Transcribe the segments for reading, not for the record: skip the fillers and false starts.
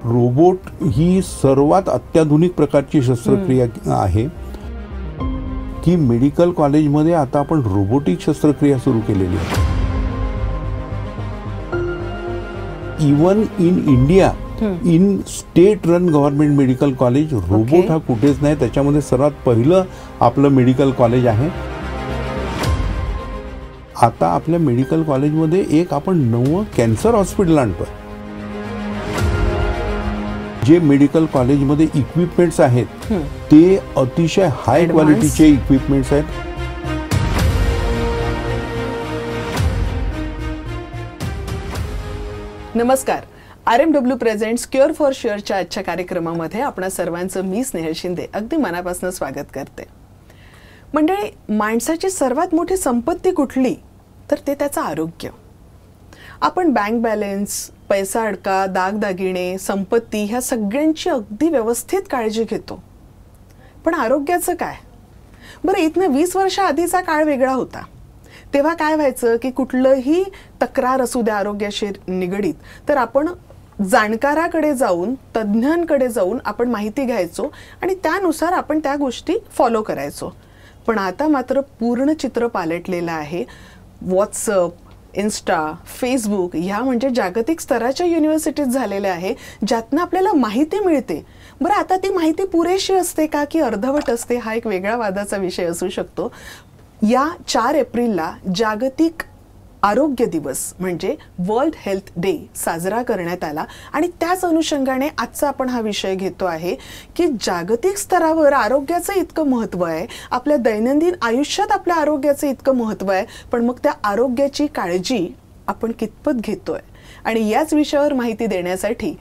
Robot ही सर्वात अत्याधुनिक प्रकारची शस्त्रक्रिया आहे की मेडिकल कॉलेजमध्ये आता आपण रोबोटिक शस्त्रक्रिया सुरू केलेली आहे. Even in India, in state run government medical college robot हा कुठेच नाही. त्याच्यामध्ये सर्वात पहिलं आपलं मेडिकल कॉलेज आहे. आता आपल्या मेडिकल कॉलेजमध्ये एक आपण नवं कॅन्सर हॉस्पिटल आणतोय. जे मेडिकल कॉलेजमध्ये इक्विपमेंट्स आहेत ते अतिशय हाय क्वालिटीचे इक्विपमेंट्स आहेत. नमस्कार. RMW प्रेझेंट्स क्युअर फॉर शुअरच्या आजच्या कार्यक्रमामध्ये आपणा सर्वांचं मी स्नेहल शिंदे अगदी मनापासून स्वागत करते. मंडळी, माणसाची सर्वात मोठी संपत्ती कुठली तर ते त्याचं आरोग्य. आपण बँक बॅलन्स, पैसा अडका, दागदागिने, संपत्ती ह्या सगळ्यांची अगदी व्यवस्थित काळजी घेतो. पण आरोग्याचं काय? बरं, इथनं 20 वर्ष आधीचा काळ वेगळा होता. तेव्हा काय व्हायचं की कुठलंही तक्रार असू द्या आरोग्याशी निगडीत तर आपण जाणकाराकडे जाऊन, तज्ज्ञांकडे जाऊन आपण माहिती घ्यायचो आणि त्यानुसार आपण त्या गोष्टी फॉलो करायचो. पण आता मात्र पूर्ण चित्र पालटलेलं आहे. व्हॉट्सअप, इन्स्टा, फेसबुक ह्या म्हणजे जागतिक स्तराच्या युनिव्हर्सिटीज झालेल्या आहे ज्यातनं आपल्याला माहिती मिळते. बरं, आता ती माहिती पुरेशी असते का की अर्धवट असते हा एक वेगळा वादाचा विषय असू शकतो. या 4 एप्रिलला जागतिक आरोग्य दिवस म्हणजे वर्ल्ड हेल्थ डे साजरा करण्यात आला आणि त्याच अनुषंगाने आजचा आपण हा विषय घेतो आहे की जागतिक स्तरावर आरोग्याचं इतकं महत्त्व आहे, आपल्या दैनंदिन आयुष्यात आपल्या आरोग्याचं इतकं महत्त्व आहे, पण मग त्या आरोग्याची काळजी आपण कितपत घेतोय. आणि याच विषयावर माहिती देण्यासाठी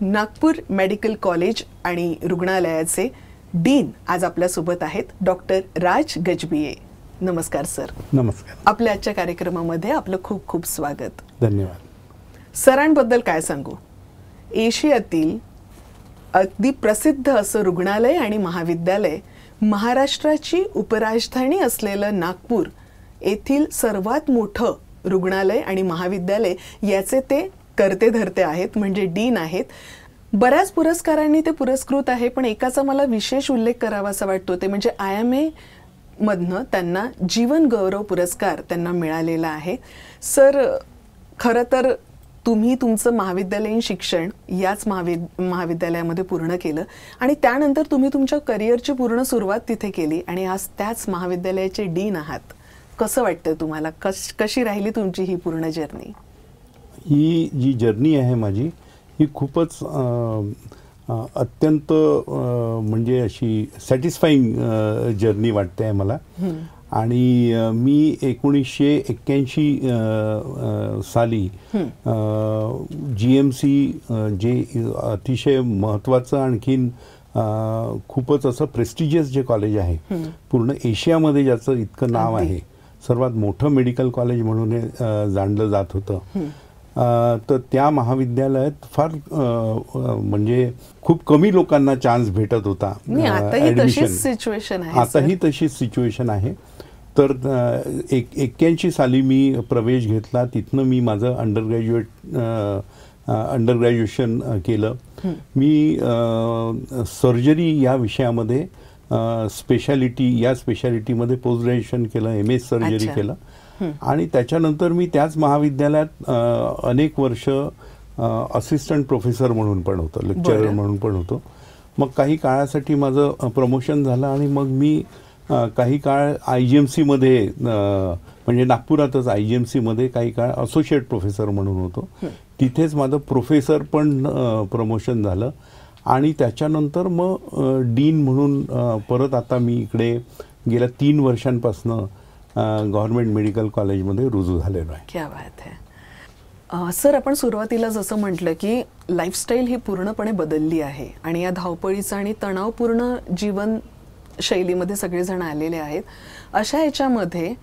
नागपूर मेडिकल कॉलेज आणि रुग्णालयाचे डीन आज आपल्यासोबत आहेत, डॉक्टर राज गजबिये. नमस्कार सर. नमस्कार. आपल्या आजच्या कार्यक्रमामध्ये आपलं खूप खूप स्वागत. धन्यवाद. सरांबद्दल काय सांगू? एशियातील अगदी प्रसिद्ध असं रुग्णालय आणि महाविद्यालय, महाराष्ट्राची उपराजधानी असलेलं नागपूर येथील सर्वात मोठं रुग्णालय आणि महाविद्यालय याचे ते करते धरते आहेत, म्हणजे डीन आहेत. बऱ्याच पुरस्कारांनी ते पुरस्कृत आहे, पण एकाचा मला विशेष उल्लेख करावासा वाटतो ते म्हणजे IMA मधनं त्यांना जीवन गौरव पुरस्कार त्यांना मिळालेला आहे. सर, खरं तर तुम्ही तुमचं महाविद्यालयीन शिक्षण याच महाविद्यालयामध्ये पूर्ण केलं आणि त्यानंतर तुम्ही तुमच्या करिअरची पूर्ण सुरुवात तिथे केली आणि आज त्याच महाविद्यालयाचे डीन आहात. कसं वाटतं तुम्हाला? कशी राहिली तुमची ही पूर्ण जर्नी? ही जी जर्नी आहे माझी ही खूपच अत्यंत म्हणजे अशी सॅटिस्फाईंग जर्नी वाटते आहे मला. आणि मी 1981 साली GMC जे अतिशय महत्त्वाचं आणखीन खूपच असं प्रेस्टिजियस जे कॉलेज आहे, पूर्ण एशियामध्ये ज्याचं इतकं नाव आहे, सर्वात मोठं मेडिकल कॉलेज म्हणून जाणलं जात होतं. तर त्या महाविद्यालयात फार म्हणजे खूप कमी लोकांना चान्स भेटत होता ॲडमिशन. आताही तशीच सिच्युएशन आहे. तर 81 साली मी प्रवेश घेतला. तिथनं मी माझं अंडरग्रॅज्युएशन केलं. मी सर्जरी या विषयामध्ये या स्पेशालिटीमध्ये पोस्ट ग्रॅज्युएशन केलं, MS सर्जरी केलं. आणि त्याच्यानंतर मी त्याच महाविद्यालयात अनेक वर्ष असिस्टंट प्रोफेसर म्हणून पण होतो, लेक्चरर म्हणून पण होतो. मग काही काळासाठी माझं प्रमोशन झालं आणि मग मी काही काळ IGMC मध्ये म्हणजे नागपुरातच IGMC मध्ये काही काळ असोसिएट प्रोफेसर म्हणून होतो. तिथेच माझं प्रोफेसर पण प्रमोशन झालं आणि त्याच्यानंतर मग डीन म्हणून परत आता मी इकडे गेल्या 3 वर्षांपासनं गव्हर्नमेंट मेडिकल कॉलेजमध्ये रुजू झालेलो आहे. क्या बात आहे. सर, आपण सुरुवातीला जसं म्हटलं की लाईफस्टाईल ही पूर्णपणे बदलली आहे आणि या धावपळीचं आणि तणावपूर्ण जीवनशैलीमध्ये सगळेजण आलेले आहेत. अशा याच्यामध्ये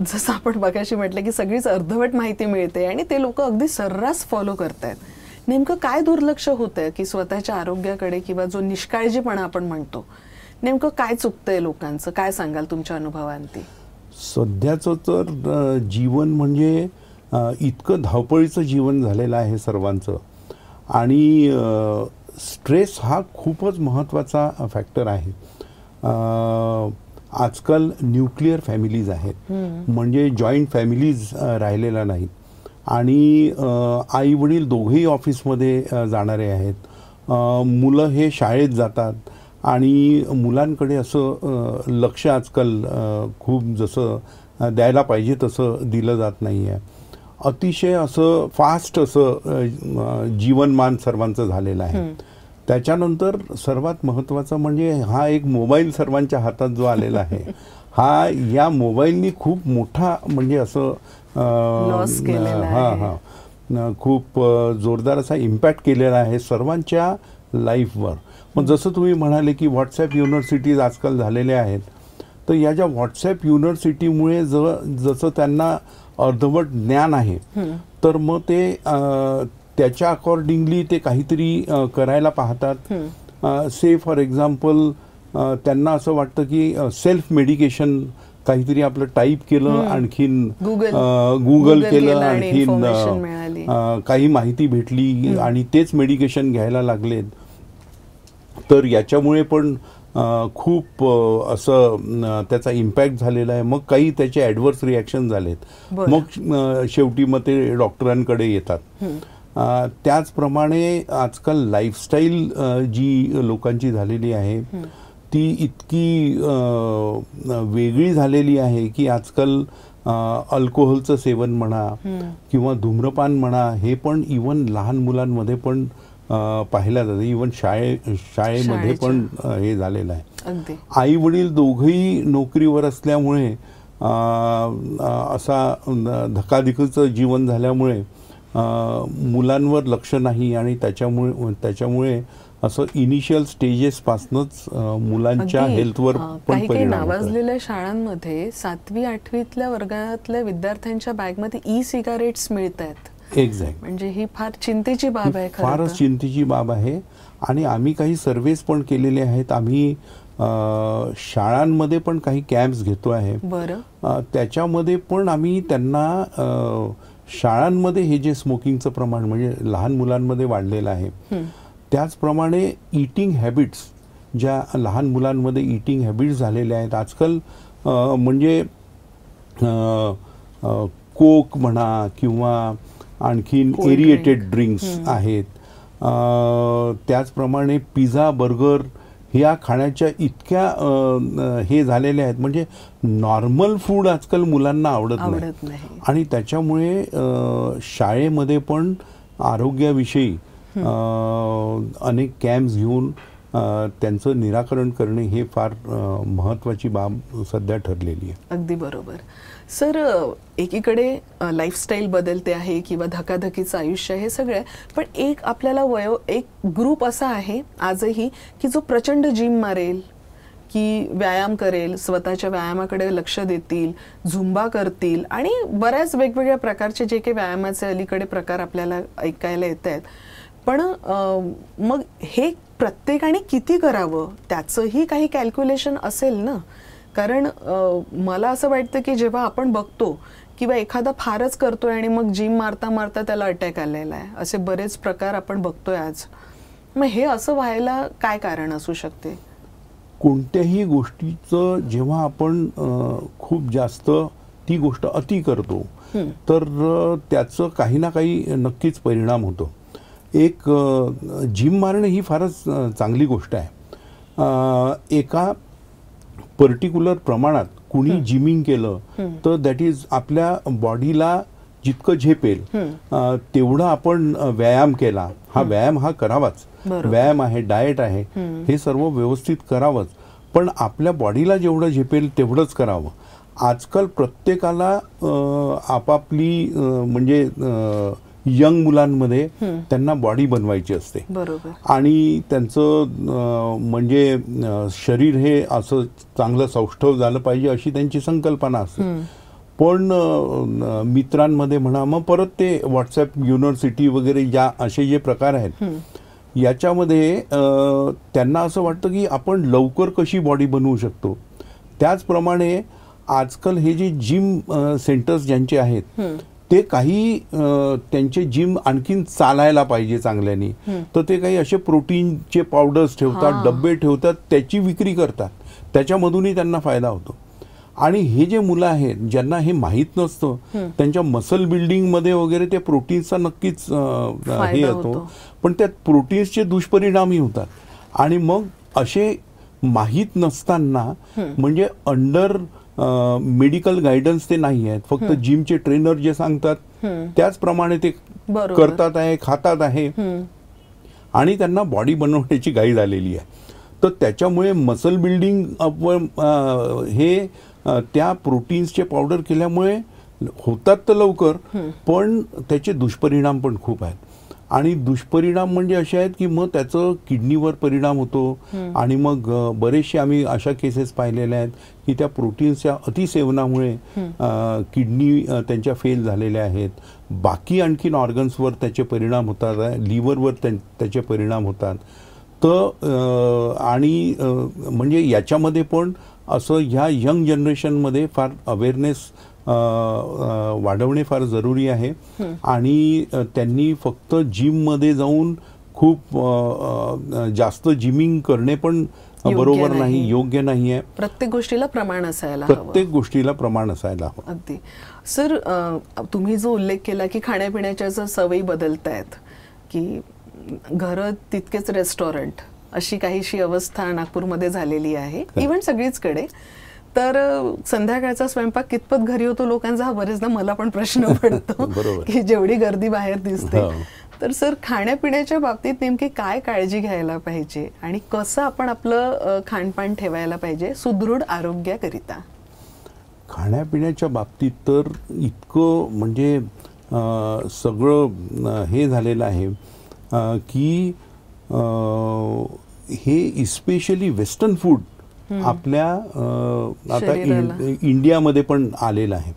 जसं आपण बघायची म्हटलं की सगळीच अर्धवट माहिती मिळते आणि ते लोक अगदी सर्रास फॉलो करतायत. नेमकं काय दुर्लक्ष होतंय की स्वतःच्या आरोग्याकडे किंवा जो निष्काळजीपणा आपण म्हणतो, नेमकं काय चुकतंय लोकांचं? काय सांगाल तुमच्या अनुभवांती? सध्याचं तर जीवन म्हणजे इतकं धावपळीचं जीवन झालेलं आहे सर्वांचं आणि स्ट्रेस हा खूपच महत्त्वाचा फॅक्टर आहे. आजकाल न्यूक्लिअर फॅमिलीज आहेत, म्हणजे जॉईंट फॅमिलीज राहिलेल्या नाहीत आणि आई वडील दोघेही ऑफिसमध्ये जाणारे आहेत. मुलं हे शाळेत जातात आणि मुलांकडे असं लक्ष आजकाल खूप जसं द्यायला पाहिजे तसं दिलं जात नाही आहे. अतिशय असं फास्ट असं जीवनमान सर्वांचं झालेलं आहे. त्याच्यानंतर सर्वात महत्त्वाचं म्हणजे हा एक मोबाईल सर्वांच्या हातात जो आलेला आहे, हा या मोबाईलनी खूप मोठा म्हणजे असं खूप जोरदार असा इम्पॅक्ट केलेला आहे सर्वांच्या लाईफवर. मग जसं तुम्ही म्हणाले की व्हॉट्सॲप युनिव्हर्सिटीज आजकाल झालेल्या आहेत, तर या ज्या व्हॉट्सॲप युनिव्हर्सिटीमुळे जसं त्यांना अर्धवट ज्ञान आहे, तर मग ते त्याच्या अकॉर्डिंगली ते काहीतरी करायला पाहतात. से फॉर एक्झाम्पल त्यांना असं वाटतं की सेल्फ मेडिकेशन काहीतरी आपलं टाईप केलं, आणखीन गुगल केलं, आणखीन काही माहिती भेटली आणि तेच मेडिकेशन घ्यायला लागलेत. तर याच्यामुळे पण खूप असं त्याचा इम्पॅक्ट झालेला आहे. मग काही त्याचे ॲडव्हर्स रिॲक्शन झालेत, मग शेवटी मग ते डॉक्टरांकडे येतात. त्याचप्रमाणे आजकाल लाईफस्टाईल जी लोकांची झालेली आहे ती इतकी वेगळी झालेली आहे की आजकाल अल्कोहोलचं सेवन म्हणा किंवा धूम्रपान म्हणा, हे पण इवन लहान मुलांमध्ये पण पाहिलं जातं. इवन शाळेमध्ये पण हे झालेलं आहे. आई वडील दोघंही नोकरीवर असल्यामुळे असा धकाधकीचं जीवन झाल्यामुळे मुलांवर लक्ष नाही आणि त्याच्यामुळे असं इनिशियल स्टेजेसपासूनच मुलांच्या हेल्थवर पण परिणाम होतो. नावाजलेल्या शाळांमध्ये 7वी 8वीतल्या वर्गातल्या विद्यार्थ्यांच्या बॅगमध्ये ई सिगारेट्स मिळत आहेत. एक्झॅक्ट. म्हणजे ही फार चिंतेची बाब आहे. फारच चिंतेची बाब आहे. आणि आम्ही काही सर्वेस पण केलेले आहेत. आम्ही शाळांमध्ये पण काही कॅम्प्स घेतो आहे. बरं. त्याच्यामध्ये पण आम्ही त्यांना शाळांमध्ये हे जे स्मोकिंगचं प्रमाण म्हणजे लहान मुलांमध्ये वाढलेलं आहे, त्याचप्रमाणे ईटिंग हॅबिट्स, ज्या लहान मुलांमध्ये ईटिंग हॅबिट्स झालेल्या आहेत आजकाल, म्हणजे कोक म्हणा किंवा आणखीन एरिएटेड ड्रिंक्स आहेत. त्याचप्रमाणे पिझ्झा, बर्गर ह्या खाण्याच्या इतक्या हे झालेल्या आहेत, म्हणजे नॉर्मल फूड आजकाल मुलांना आवडत नाही. आणि त्याच्यामुळे शाळेमध्ये पण आरोग्याविषयी अनेक कॅम्प्स घेऊन त्यांचं निराकरण करणे हे फार महत्त्वाची बाब सध्या ठरलेली आहे. अगदी बरोबर. सर, एकीकडे लाईफस्टाईल बदलते आहे किंवा धकाधकीचं आयुष्य हे सगळं, पण एक आपल्याला एक ग्रुप असा आहे आजही की जो प्रचंड जिम मारेल, की व्यायाम करेल, स्वतःच्या व्यायामाकडे लक्ष देतील, झुंबा करतील आणि बऱ्याच वेगवेगळ्या प्रकारचे जे काही व्यायामाचे अलीकडे प्रकार आपल्याला ऐकायला येत आहेत. पण मग हे प्रत्येकाने किती करावं त्याचंही काही कॅल्क्युलेशन असेल ना. कारण मला असं वाटतं की जेव्हा आपण बघतो किंवा एखादा फारच करतोय आणि मग जिम मारता मारता त्याला अटॅक आलेला आहे, असे बरेच प्रकार आपण बघतोय आज. मग हे असं व्हायला काय कारण असू शकते? कोणत्याही गोष्टीचं जेव्हा आपण खूप जास्त ती गोष्ट अति करतो तर त्याचं काही ना काही नक्कीच परिणाम होतो. एक जिम मारणे ही फारच चांगली गोष्ट आहे. एका पर्टिक्युलर प्रमाणात कुणी जिमिंग केलं तर दॅट इज आपल्या बॉडीला जितकं झेपेल तेवढा आपण व्यायाम केला. हा व्यायाम हा करावाच. व्यायाम आहे, डाएट आहे, हे सर्व व्यवस्थित करावंच. पण आपल्या बॉडीला जेवढं झेपेल तेवढंच करावं. आजकाल प्रत्येकाला आपापली म्हणजे यंग मुलांमध्ये त्यांना बॉडी बनवायची असते. बरोबर. आणि त्यांचं म्हणजे शरीर हे असं चांगलं सौष्ठव झालं पाहिजे अशी त्यांची संकल्पना असते. पण मित्रांमध्ये म्हणा, मग परत ते व्हॉट्सॲप युनिव्हर्सिटी वगैरे ज्या असे जे प्रकार आहेत याच्यामध्ये त्यांना असं वाटतं की आपण लवकर कशी बॉडी बनवू शकतो. त्याचप्रमाणे आजकाल हे जे जिम सेंटर्स ज्यांचे आहेत ते काही त्यांचे जिम आणखीन चालायला पाहिजे चांगल्याने, तर ते काही असे प्रोटीनचे पावडर्स ठेवतात, डब्बे ठेवतात, त्याची विक्री करतात. त्याच्यामधूनही त्यांना फायदा होतो. आणि हे जे मुलं आहेत ज्यांना हे माहीत नसतं, त्यांच्या मसल बिल्डिंगमध्ये वगैरे ते प्रोटीन्सचा नक्कीच हे येतो, पण त्यात प्रोटीन्सचे दुष्परिणामही होतात. आणि मग असे माहीत नसताना, म्हणजे अंडर मेडिकल गायडन्स ते नाही आहेत, फक्त जिमचे ट्रेनर जे सांगतात त्याचप्रमाणे ते करतात आहे, खातात आहे, आणि त्यांना बॉडी बनवण्याची घाई झालेली आहे. तर त्याच्यामुळे मसल बिल्डिंग हे त्या प्रोटीन्सचे पावडर केल्यामुळे होतात तर लवकर, पण त्याचे दुष्परिणाम पण खूप आहेत. आणि दुष्परिणाम म्हणजे असे आहेत की मग त्याचं किडनीवर परिणाम होतो. आणि मग बरेचसे आम्ही अशा केसेस पाहिलेल्या आहेत की त्या प्रोटीन्सच्या अतिसेवनामुळे किडनी त्यांच्या फेल झालेल्या आहेत. बाकी आणखीन ऑर्गन्सवर त्याचे परिणाम होतात, लिव्हरवर त्याचे परिणाम होतात. तर आणि म्हणजे याच्यामध्ये पण असं ह्या यंग जनरेशनमध्ये फार अवेअरनेस वाढवणे फार जरुरी आहे. आणि त्यांनी फक्त जिममध्ये जाऊन खूप जास्त जिमिंग करणे पण बरोबर नाही, योग्य नाही आहे. प्रत्येक गोष्टीला प्रमाण असायला प्रत्येक गोष्टीला प्रमाण असायला हवं. अगदी. सर, तुम्ही जो उल्लेख केला की खाण्यापिण्याच्या जर सवयी बदलत आहेत, की घरं तितकेच रेस्टॉरंट, अशी काहीशी अवस्था नागपूरमध्ये झालेली आहे, इव्हन सगळीचकडे. तर संध्याकाळचा स्वयंपाक कितपत घरी होतो लोकांचा, हा बरेचदा मला पण प्रश्न पडतो की जेवढी गर्दी बाहेर दिसते. तर सर, खाण्यापिण्याच्या बाबतीत नेमकी काय काळजी घ्यायला पाहिजे आणि कसं आपण आपलं खानपान ठेवायला पाहिजे सुदृढ आरोग्याकरिता? खाण्यापिण्याच्या बाबतीत तर इतकं म्हणजे सगळं हे झालेलं आहे की हे इस्पेशली वेस्टर्न फूड आपल्या आता इंडियामध्ये पण आलेलं आहे.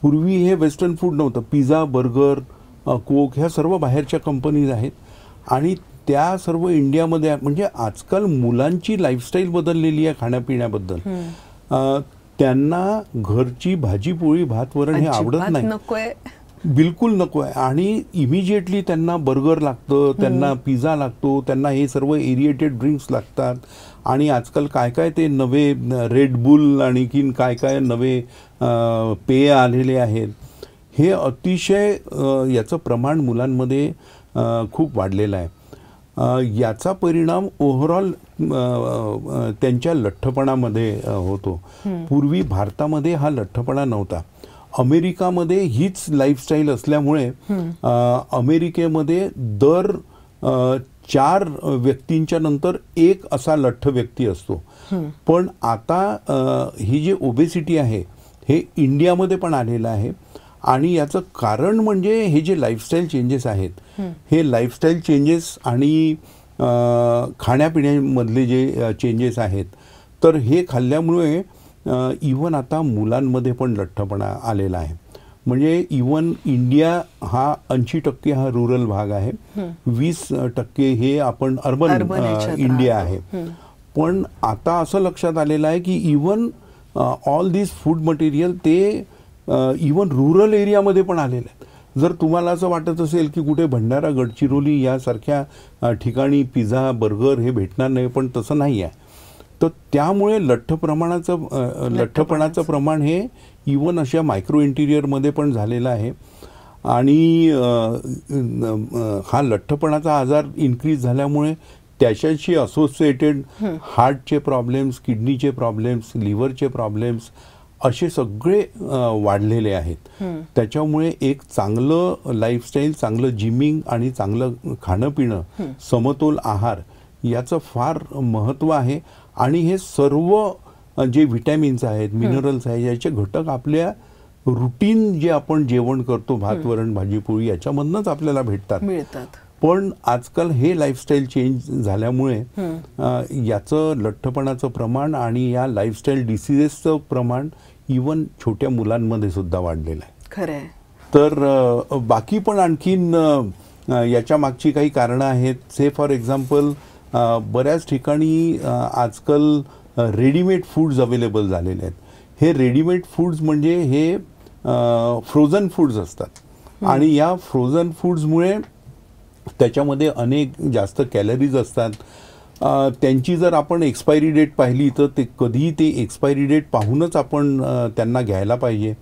पूर्वी हे वेस्टर्न फूड नव्हतं. पिझ्झा, बर्गर, कोक ह्या सर्व बाहेरच्या कंपनीज आहेत आणि त्या सर्व इंडियामध्ये. म्हणजे आजकाल मुलांची लाईफस्टाईल बदललेली आहे खाण्यापिण्याबद्दल. त्यांना घरची भाजी पोळी भात वरण हे आवडत नाही, बिलकुल नको आहे. आणि इमिजिएटली त्यांना बर्गर लागतं, त्यांना पिझ्झा लागतो, त्यांना हे सर्व एरिएटेड ड्रिंक्स लागतात. आणि आजकाल काय काय ते नवे रेड बुल आणखीन काय काय नवे पेय आलेले आहेत. हे अतिशय याचं प्रमाण मुलांमध्ये खूप वाढलेलं आहे. याचा परिणाम ओव्हरऑल त्यांच्या लठ्ठपणामध्ये होतो. पूर्वी भारतामध्ये हा लठ्ठपणा नव्हता. अमेरिकामध्ये हीच लाईफस्टाईल असल्यामुळे अमेरिकेमध्ये दर 4 व्यक्तींच्या नंतर एक असा लठ्ठ व्यक्ती असतो. पण आता ही जी ओबेसिटी आहे हे इंडियामध्ये पण आलेलं आहे. आणि याचं कारण म्हणजे हे जे लाईफस्टाईल चेंजेस आहेत, हे लाईफस्टाईल चेंजेस आणि खाण्यापिण्यामधले जे चेंजेस आहेत, तर हे खाल्ल्यामुळे इवन आता मुलांमध्ये पण लठ्ठपणा आलेला आहे. म्हणजे इवन इंडिया हा 80% हा रुरल भाग आहे, 20% हे आपण अर्बन इंडिया आहे. पण आता असं लक्षात आलेलं आहे की इवन ऑल दिस फूड मटेरियल ते इवन रुरल एरियामध्ये पण आलेलं आहे. जर तुम्हाला असं वाटत असेल की कुठे भंडारा, गडचिरोली यासारख्या ठिकाणी पिझ्झा, बर्गर हे भेटणार नाही, पण तसं नाही आहे. तर त्यामुळे लठ्ठपणाचं प्रमाण हे इवन अशा मायक्रो इंटिरियरमध्ये पण झालेलं आहे. आणि हा लठ्ठपणाचा आजार इन्क्रीज झाल्यामुळे त्याच्याशी असोसिएटेड हार्टचे प्रॉब्लेम्स, किडनीचे प्रॉब्लेम्स, लिव्हरचे प्रॉब्लेम्स असे सगळे वाढलेले आहेत. त्याच्यामुळे एक चांगलं लाईफस्टाईल, चांगलं जिमिंग आणि चांगलं खाणं पिणं, समतोल आहार याचं फार महत्त्व आहे. आणि हे सर्व जे व्हिटॅमिन्स आहेत, मिनरल्स आहेत, याचे घटक आपल्या रुटीन जे आपण जेवण करतो, भात वरण भाजी पोळी, याच्यामधनंच आपल्याला मिळतात. पण आजकाल हे लाईफस्टाईल चेंज झाल्यामुळे याचं लठ्ठपणाचं प्रमाण आणि या लाईफस्टाईल डिसीजेसचं प्रमाण इवन छोट्या मुलांमध्ये सुद्धा वाढलेलं आहे. खरं आहे. तर बाकी पण आणखीन याच्या मागची काही कारणं आहेत. से फॉर एक्झाम्पल बऱ्याच ठिकाणी आजकाल रेडीमेड फूड्स अवेलेबल झालेले आहेत. हे रेडीमेड फूड्स म्हणजे हे फ्रोझन फूड्स असतात आणि या फ्रोझन फूड्समुळे त्याच्यामध्ये अनेक जास्त कॅलरीज असतात. त्यांची जर आपण एक्सपायरी डेट पाहिली तर ते कधीही ते एक्सपायरी डेट पाहूनच आपण त्यांना घ्यायला पाहिजे.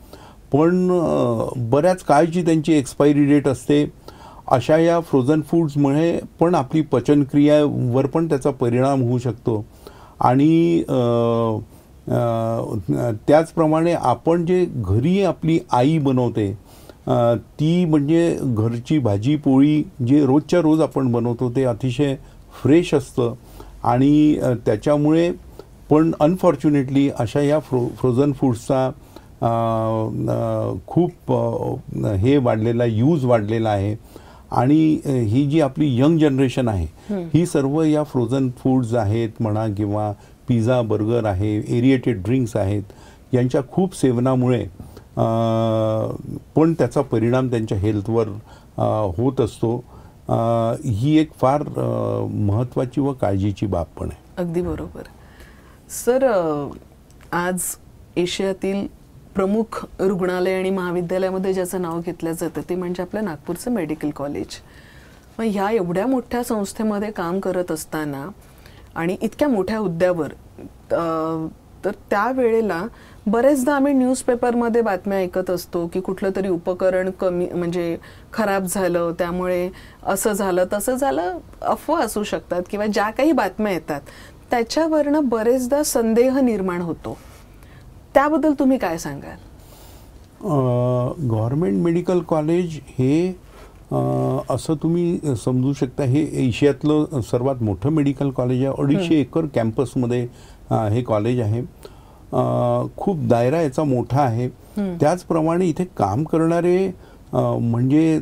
पण बऱ्याच काळची त्यांची एक्सपायरी डेट असते. अशा या फ्रोझन फूड्समुळे पण आपली पचनक्रियावर पण त्याचा परिणाम होऊ शकतो. आणि त्याचप्रमाणे आपण जे घरी आपली आई बनवते ती म्हणजे घरची भाजी पोळी जे रोजच्या रोज आपण बनवतो ते अतिशय फ्रेश असतं. आणि त्याच्यामुळे पण अनफॉर्च्युनेटली अशा या फ्रोझन फूड्सचा खूप हे वाढलेला यूज वाढलेला आहे. आणि ही जी आपली यंग जनरेशन आहे ही सर्व या फ्रोझन फूड्स आहेत म्हणा किंवा पिझ्झा बर्गर आहे, एरिएटेड ड्रिंक्स आहेत, यांच्या खूप सेवनामुळे पण त्याचा परिणाम त्यांच्या हेल्थवर होत असतो. ही एक फार महत्त्वाची व काळजीची बाब पण आहे. अगदी बरोबर. सर, आज एशियातील प्रमुख रुग्णालय आणि महाविद्यालयामध्ये ज्याचं नाव घेतलं जातं ते म्हणजे आपलं नागपूरचं मेडिकल कॉलेज. मग ह्या एवढ्या मोठ्या संस्थेमध्ये काम करत असताना आणि इतक्या मोठ्या हुद्द्यावर तर त्यावेळेला बरेचदा आम्ही न्यूजपेपरमध्ये बातम्या ऐकत असतो की कुठलं तरी उपकरण कमी म्हणजे खराब झालं, त्यामुळे असं झालं तसं झालं, अफवा असू शकतात किंवा ज्या काही बातम्या येतात त्याच्यावरनं बरेचदा संदेह निर्माण होतो. त्याबद्दल तुम्ही काय सांगाल? गव्हर्नमेंट मेडिकल कॉलेज हे असं तुम्ही समजू शकता हे एशियातलं सर्वात मोठं मेडिकल कॉलेज आहे. 250 एकर कॅम्पसमध्ये हे कॉलेज आहे. खूप दायरा याचा मोठा आहे. त्याचप्रमाणे इथे काम करणारे म्हणजे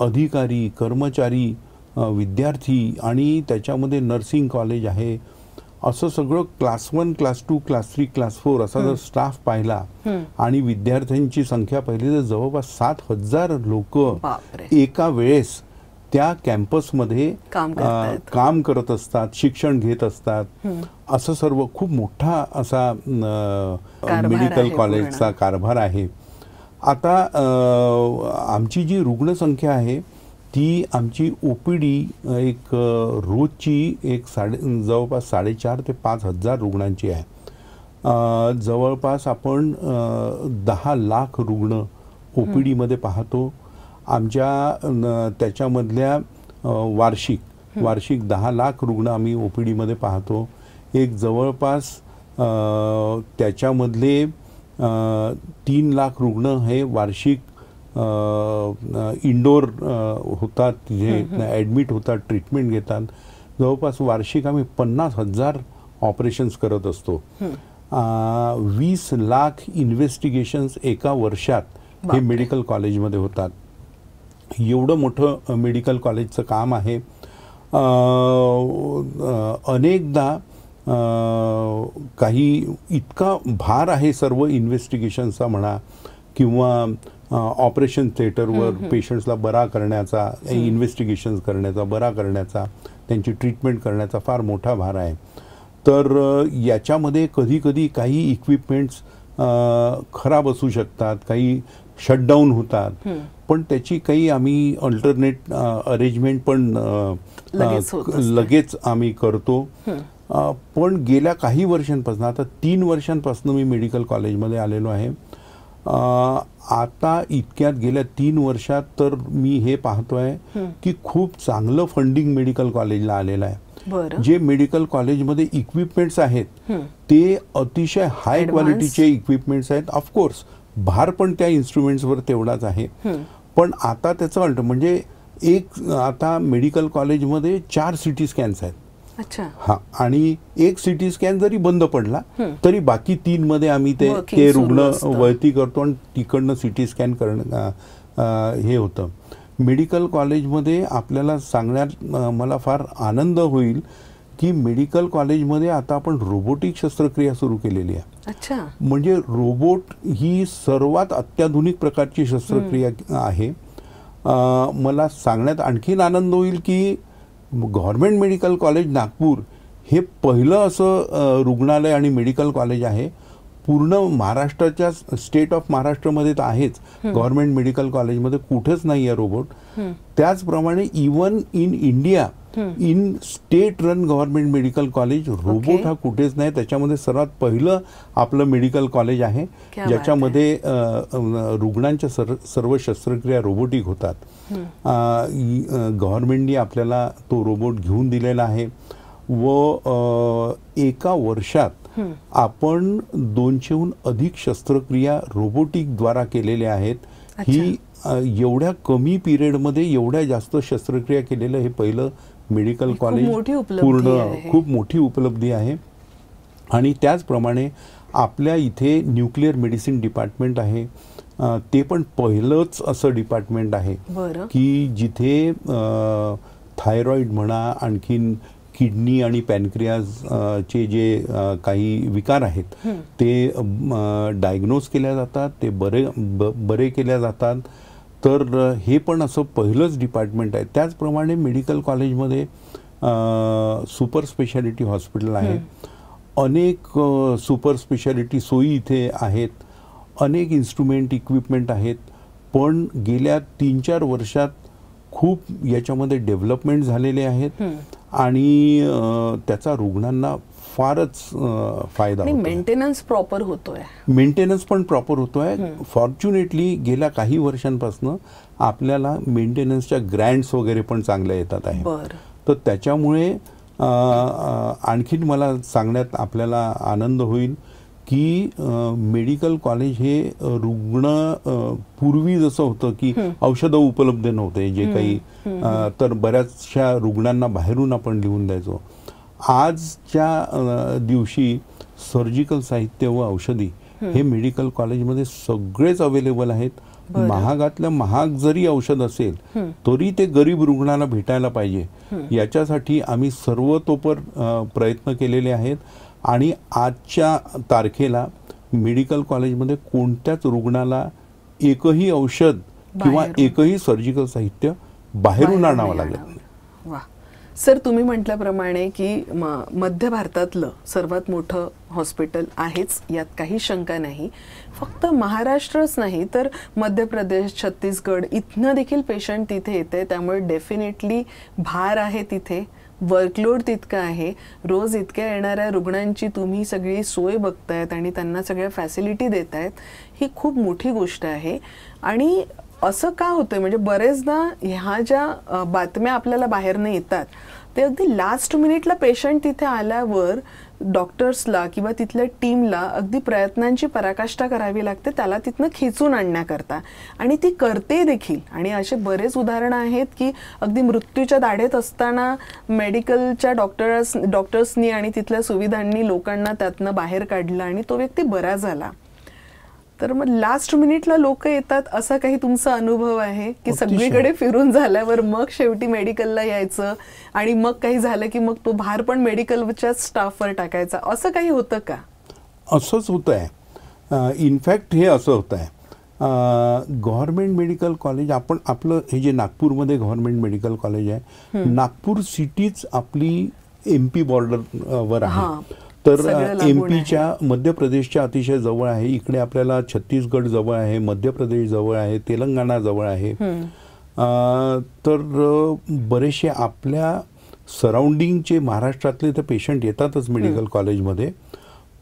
अधिकारी, कर्मचारी, विद्यार्थी आणि त्याच्यामध्ये नर्सिंग कॉलेज आहे. असं सगळं क्लास 1, क्लास 2, क्लास 3, क्लास 4 असा जर स्टाफ पाहिला आणि विद्यार्थ्यांची संख्या पाहिली तर जवळपास 7,000 लोक एका वेळेस त्या कॅम्पसमध्ये काम करत असतात, शिक्षण घेत असतात. असं सर्व खूप मोठा असा मेडिकल कॉलेजचा कारभार आहे. आता आमची जी रुग्णसंख्या आहे ती आमची OPD एक रोजची जवळपास 4,500 ते 5,000 रुग्णांची आहे. जवळपास आपण 10 लाख रुग्ण OPD मध्ये पाहतो. आमच्या त्याच्यामधल्या वार्षिक 10 लाख रुग्ण आम्ही OPD मध्ये पाहतो. एक जवळपास त्याच्यामधले 3 लाख रुग्ण हे वार्षिक इंडोर होतात, तिथे ॲडमिट होतात, ट्रीटमेंट घेतात. जवळपास वार्षिक आम्ही 50,000 ऑपरेशन्स करत असतो. 20 लाख इन्व्हेस्टिगेशन्स एका वर्षात हे मेडिकल कॉलेजमध्ये होतात. एवढं मोठं मेडिकल कॉलेजचं काम आहे. अनेकदा काही इतका भार आहे सर्व इन्व्हेस्टिगेशनचा म्हणा किंवा ऑपरेशन थिएटरवर पेशंट्सला बरा करण्याचा, इन्व्हेस्टिगेशन्स करण्याचा, बरा करण्याचा, त्यांची ट्रीटमेंट करण्याचा फार मोठा भार आहे. तर याच्यामध्ये कधी कधी काही इक्विपमेंट्स खराब असू शकतात, काही शटडाऊन होतात, पण त्याची काही आम्ही अल्टरनेट अरेंजमेंट पण लगेच आम्ही करतो. पण गेल्या काही वर्षांपासून, आता 3 वर्षांपासून मी मेडिकल कॉलेजमध्ये आलेलो आहे. आता इतक्यात गेल्या 3 वर्षात तर मी हे पाहतोय की खूप चांगलं फंडिंग मेडिकल कॉलेजला आलेलं आहे. जे मेडिकल कॉलेजमध्ये इक्विपमेंट्स आहेत ते अतिशय हाय क्वालिटीचे इक्विपमेंट्स आहेत. ऑफकोर्स भार पण त्या इन्स्ट्रुमेंट्सवर तेवढाच आहे. पण आता त्याचं म्हणजे आता मेडिकल कॉलेजमध्ये 4 CT स्कॅन्स आहेत. हा, आणि एक CT स्कॅन जरी बंद पडला तरी बाकी 3 मध्ये आम्ही ते रुग्ण वळती करतो आणि तिकडनं CT स्कॅन करणं हे होतं. मेडिकल कॉलेजमध्ये आपल्याला सांगण्यात मला फार आनंद होईल की मेडिकल कॉलेजमध्ये आता आपण रोबोटिक शस्त्रक्रिया सुरू केलेली आहे. म्हणजे रोबोट ही सर्वात अत्याधुनिक प्रकारची शस्त्रक्रिया आहे. मला सांगण्यात आणखीन आनंद होईल की गव्हर्नमेंट मेडिकल कॉलेज नागपूर हे पहिलं असं रुग्णालय आणि मेडिकल कॉलेज आहे पूर्ण महाराष्ट्राच्या स्टेट ऑफ महाराष्ट्रामध्ये तर आहेच, गव्हर्नमेंट मेडिकल कॉलेजमध्ये कुठेच नाही आहे रोबोट. त्याचप्रमाणे even in India in state run government medical college robot हा कुठेच नाही. त्याच्यामध्ये सर्वात पहिलं आपलं मेडिकल कॉलेज आहे ज्याच्यामध्ये रुग्णांच्या सर्व शस्त्रक्रिया रोबोटिक होतात. गव्हर्नमेंटनी आपल्याला तो रोबोट घेऊन दिलेला आहे व एका वर्षात आपण 200हून अधिक शस्त्रक्रिया रोबोटिक द्वारा केलेल्या आहेत. ही एवढ्या कमी पिरियडमध्ये एवढ्या जास्त शस्त्रक्रिया केलेलं हे पहिलं मेडिकल कॉलेज पूर्ण खूप मोठी उपलब्धी आहे. आणि त्याचप्रमाणे आपल्या इथे न्यूक्लिअर मेडिसिन डिपार्टमेंट आहे, ते पण पहिलंच असं डिपार्टमेंट आहे की जिथे थायरॉइड म्हणा, आणखीन किडनी आणि पॅनक्रियाज चे जे काही विकार आहेत ते डायग्नोज केल्या जातात, ते बरे केल्या जातात. तर हे पण असं पहिलंच डिपार्टमेंट आहे. त्याचप्रमाणे मेडिकल कॉलेजमध्ये सुपर स्पेशालिटी हॉस्पिटल आहे, अनेक सुपर स्पेशालिटी सोयी इथे आहेत, अनेक इन्स्ट्रुमेंट इक्विपमेंट आहेत. पण गेल्या 3-4 वर्षात खूप याच्यामध्ये डेव्हलपमेंट झालेले आहेत आणि त्याचा रुग्णांना फारच फायदा होतो. मेंटेनन्स प्रॉपर होतोय, मेंटेनन्स पण प्रॉपर होतोय. फॉर्च्युनेटली गेल्या काही वर्षांपासून आपल्याला मेंटेनन्सच्या ग्रँट्स वगैरे पण चांगल्या येतात आहे. तर त्याच्यामुळे आणखीन मला सांगण्यात आपल्याला आनंद होईल की मेडिकल कॉलेज हे रुग्ण पूर्वी जसं होतं की औषधं उपलब्ध नव्हते जे काही, तर बऱ्याचशा रुग्णांना बाहेरून आपण लिहून द्यायचो. आजच्या दिवशी सर्जिकल साहित्य व औषधी हे मेडिकल कॉलेजमध्ये सगळेच अवेलेबल आहेत. महागातल्या महाग जरी औषध असेल तरी ते गरीब रुग्णाला भेटायला पाहिजे, याच्यासाठी आम्ही सर्वतोपर प्रयत्न केलेले आहेत. आणि आजच्या तारखेला मेडिकल कॉलेजमध्ये कोणत्याच रुग्णाला एकही औषध किंवा एकही सर्जिकल साहित्य बाहेरून आणावं लागत नाही. वा सर, तुम्ही म्हटल्याप्रमाणे की मध्य भारतातलं सर्वात मोठं हॉस्पिटल आहेच, यात काही शंका नाही. फक्त महाराष्ट्रच नाही तर मध्य प्रदेश, छत्तीसगड इथनं देखील पेशंट तिथे येते, त्यामुळे डेफिनेटली भार आहे तिथे, वर्कलोड तितका आहे. रोज इतक्या येणाऱ्या रुग्णांची तुम्ही सगळी सोय बघतायत आणि त्यांना सगळ्या फॅसिलिटी देतायत, ही खूप मोठी गोष्ट आहे. आणि असं का होतंय म्हणजे बरेचदा ह्या ज्या बातम्या आपल्याला बाहेरनं येतात ते अगदी लास्ट मिनिटला पेशंट तिथे आल्यावर डॉक्टर्सला किंवा तिथल्या टीमला अगदी प्रयत्नांची पराकाष्ठा करावी लागते त्याला तिथनं खिचून आणण्याकरता, आणि ती करते देखील. आणि असे बरेच उदाहरणं आहेत की अगदी मृत्यूच्या दाढेत असताना मेडिकलच्या डॉक्टर्सनी आणि तिथल्या सुविधांनी लोकांना त्यातनं बाहेर काढलं आणि तो व्यक्ती बरा झाला. तर मग लास्ट मिनिटला लोक येतात, असा काही तुमचा अनुभव आहे की सगळीकडे फिरून झाल्यावर मग शेवटी मेडिकलला यायचं आणि मग काही झालं की मग तो भार पण मेडिकलच्या स्टाफवर टाकायचा, असं काही होतं का? असंच होत आहे. इनफॅक्ट हे असं होत आहे, गव्हर्नमेंट मेडिकल कॉलेज आपण आपलं हे जे नागपूरमध्ये गव्हर्नमेंट मेडिकल कॉलेज आहे, नागपूर सिटीच आपली MP बॉर्डरवर आहे. तर MP मध्य प्रदेशच्या अतिशय जवळ आहे. इकडे आपल्याला छत्तीसगड जवळ आहे, मध्य प्रदेश जवळ आहे, तेलंगणा जवळ आहे. तर बरेचसे आपल्या सराउंडिंगचे महाराष्ट्रातले तर पेशंट येतातच मेडिकल कॉलेजमध्ये.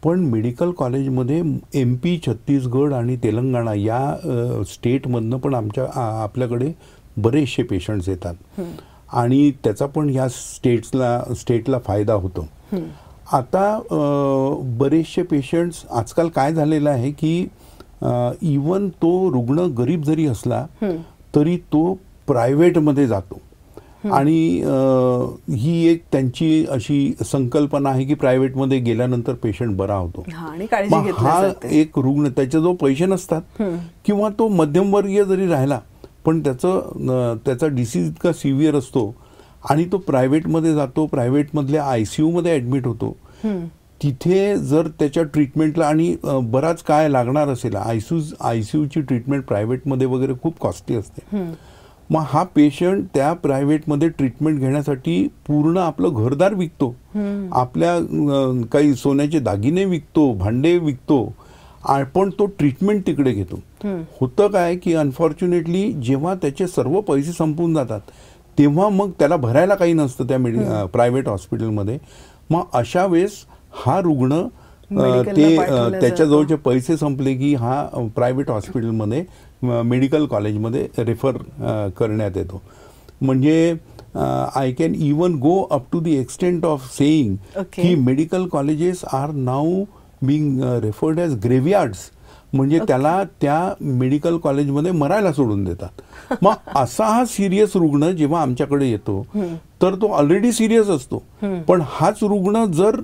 पण मेडिकल कॉलेजमध्ये MP, छत्तीसगड आणि तेलंगणा या स्टेटमधनं पण आपल्याकडे बरेचसे पेशंट्स येतात आणि त्याचा पण या स्टेटला फायदा होतो. आता बरेचसे पेशंट्स आजकाल काय झालेलं आहे की इवन तो रुग्ण गरीब जरी असला तरी तो प्रायव्हेटमध्ये जातो आणि ही एक त्यांची अशी संकल्पना आहे की प्रायव्हेटमध्ये गेल्यानंतर पेशंट बरा होतो. हा एक रुग्ण त्याच्याजवळ पैसे नसतात किंवा तो मध्यमवर्गीय जरी राहिला पण त्याचा डिसीज इतका सिव्हिअर असतो आणि तो प्रायव्हेटमध्ये जातो, प्रायव्हेटमधल्या ICUमध्ये ॲडमिट होतो. तिथे जर त्याच्या ट्रीटमेंटला आणि बराच काय लागणार असेल, ICUची ट्रीटमेंट प्रायव्हेटमध्ये वगैरे खूप कॉस्टली असते. मग हा पेशंट त्या प्रायव्हेटमध्ये ट्रीटमेंट घेण्यासाठी पूर्ण आपलं घरदार विकतो, आपल्या काही सोन्याचे दागिने विकतो, भांडे विकतो पण तो ट्रीटमेंट तिकडे घेतो. होतं काय की अनफॉर्च्युनेटली जेव्हा त्याचे सर्व पैसे संपून जातात तेव्हा मग त्याला भरायला काही नसतं त्या प्रायव्हेट हॉस्पिटलमध्ये. मग अशा वेळेस हा रुग्ण ते त्याच्याजवळचे पैसे संपले की हा प्रायव्हेट हॉस्पिटलमध्ये मेडिकल कॉलेजमध्ये रेफर करण्यात येतो. म्हणजे I can even go up to the extent of saying की medical colleges are now being referred as graveyards. म्हणजे त्याला त्या मेडिकल कॉलेजमध्ये मरायला सोडून देतात. मग असा हा सिरियस रुग्ण जेव्हा आमच्याकडे येतो तर तो ऑलरेडी सिरियस असतो. पण हाच रुग्ण जर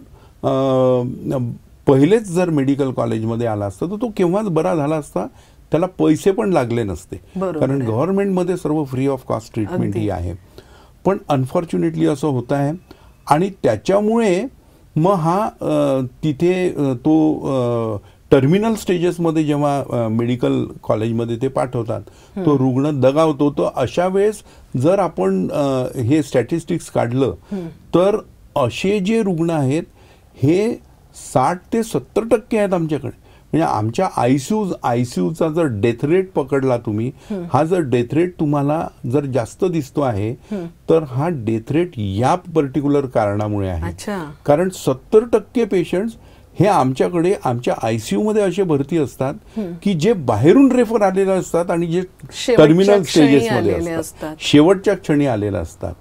पहिलेच जर मेडिकल कॉलेजमध्ये आला असता तर तो केव्हाच बरा झाला असता. त्याला पैसे पण लागले नसते कारण गव्हर्नमेंटमध्ये सर्व फ्री ऑफ कॉस्ट ट्रीटमेंट ही आहे. पण अनफॉर्च्युनेटली असं होत आहे आणि त्याच्यामुळे मग हा तिथे तो टर्मिनल स्टेजेसमध्ये जेव्हा मेडिकल कॉलेजमध्ये ते पाठवतात तो रुग्ण दगावतो. तर अशा वेळेस जर आपण हे स्टॅटिस्टिक्स काढलं तर असे जे रुग्ण आहेत हे 60 ते 70% आहेत आमच्याकडे. म्हणजे आमच्या आयसीयूचा जर डेथ रेट पकडला तुम्ही, हा जर डेथ रेट तुम्हाला जर जास्त दिसतो आहे तर हा डेथ रेट या पर्टिक्युलर कारणामुळे आहे. कारण 70% पेशंट्स हे आमच्याकडे आमच्या आयसीयू मध्ये असे भरती असतात की जे बाहेरून रेफर आलेले असतात आणि जे टर्मिनल स्टेजेसमध्ये असतात, शेवटच्या क्षणी आलेले असतात.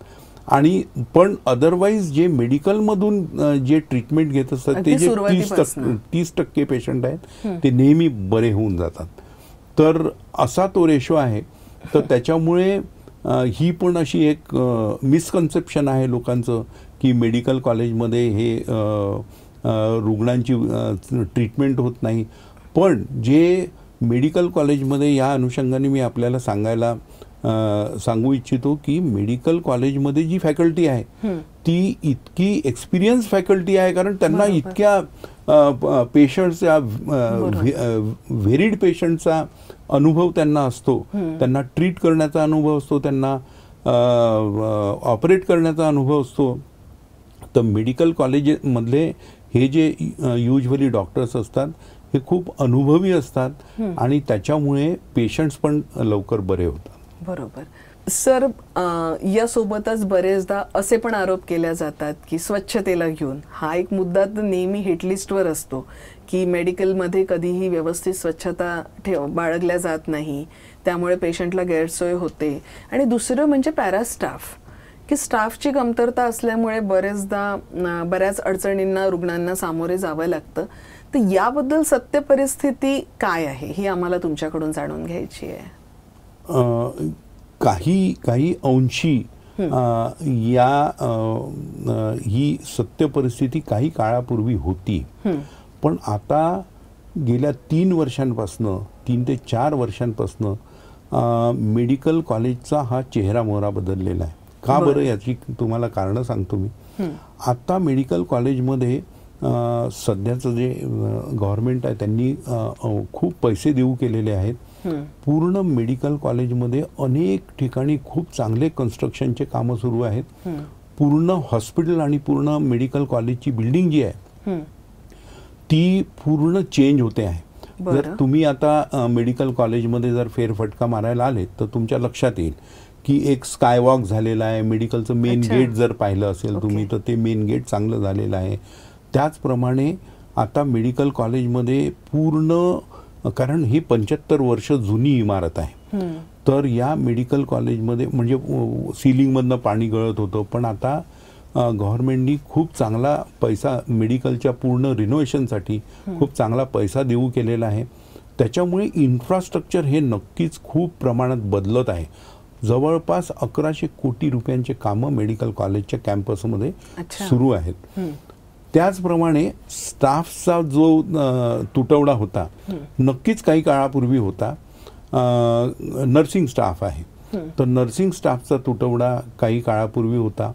आणि पण अदरवाईज जे मेडिकलमधून जे ट्रीटमेंट घेत असतात ते जे 30% पेशंट आहेत ते नेहमी बरे होऊन जातात. तर असा तो रेशो आहे. तर त्याच्यामुळे ही पण अशी एक मिसकन्सेप्शन आहे लोकांचं की मेडिकल कॉलेजमध्ये हे रुग्णांची ट्रीटमेंट होत नाही. पण जे मेडिकल कॉलेजमध्ये या अनुषंगाने मी आपल्याला सांगू इच्छितो की मेडिकल कॉलेजमध्ये जी फॅकल्टी आहे ती इतकी एक्सपिरियन्स फॅकल्टी आहे कारण त्यांना इतक्या पेशंट्सचा व्हेरिड पेशंटचा अनुभव त्यांना असतो, त्यांना ट्रीट करण्याचा अनुभव असतो, त्यांना ऑपरेट करण्याचा अनुभव असतो. तर मेडिकल कॉलेजमधले हे जे युजली डॉक्टर्स असतात हे खूप अनुभवी असतात आणि त्याच्यामुळे पेशंट्स पण लवकर बरे होतात. बरोबर. सर, यासोबतच बरेचदा असे पण आरोप केले जातात की स्वच्छतेला घेऊन हा एक मुद्दा तर नेहमी हिटलिस्टवर असतो की मेडिकलमध्ये कधीही व्यवस्थित स्वच्छता बाळगल्या जात नाही, त्यामुळे पेशंटला गैरसोय होते. आणि दुसरं म्हणजे पॅरास्टाफ, की स्टाफची कमतरता असल्यामुळे बऱ्याच अडचणींना रुग्णांना सामोरे जावं लागतं. तर याबद्दल सत्य परिस्थिती काय आहे ही आम्हाला तुमच्याकडून जाणून घ्यायची आहे. काही अंशी ही सत्य परिस्थिती काही काळापूर्वी होती. पण आता गेल्या 3 ते 4 वर्षांपासून मेडिकल कॉलेजचा हा चेहरा मोहरा बदललेला आहे. का बरं याची तुम्हाला कारणं सांगतो मी. आता मेडिकल कॉलेजमध्ये सध्याचं जे गव्हर्नमेंट आहे त्यांनी खूप पैसे देऊ केलेले आहेत. पूर्ण मेडिकल कॉलेजमध्ये अनेक ठिकाणी खूप चांगले कन्स्ट्रक्शनचे कामं सुरू आहेत. पूर्ण हॉस्पिटल आणि पूर्ण मेडिकल कॉलेजची बिल्डिंग जी आहे ती पूर्ण चेंज होते आहे. जर तुम्ही आता मेडिकल कॉलेजमध्ये जर फेरफटका मारायला आले तर तुमच्या लक्षात येईल की एक स्कायवॉक झालेला आहे. मेडिकलचं मेन गेट जर पाहिलं असेल तुम्ही तर ते मेन गेट चांगलं झालेलं आहे. त्याचप्रमाणे आता मेडिकल कॉलेजमध्ये पूर्ण, कारण ही 75 वर्ष जुनी इमारत आहे, तर या मेडिकल कॉलेजमध्ये म्हणजे सिलिंगमधनं पाणी गळत होतं. पण आता गव्हर्नमेंटनी खूप चांगला पैसा मेडिकलच्या पूर्ण रिनोव्हेशनसाठी खूप चांगला पैसा देऊ केलेला आहे. त्याच्यामुळे इन्फ्रास्ट्रक्चर हे नक्कीच खूप प्रमाणात बदलत आहे. जवळपास 1100 कोटी रुपयांचे कामं मेडिकल कॉलेजच्या कॅम्पसमध्ये सुरू आहेत. त्याचप्रमाणे स्टाफचा जो तुटवडा होता नक्कीच काही काळापूर्वी होता. नर्सिंग स्टाफ आहे तर नर्सिंग स्टाफचा तुटवडा काही काळापूर्वी होता.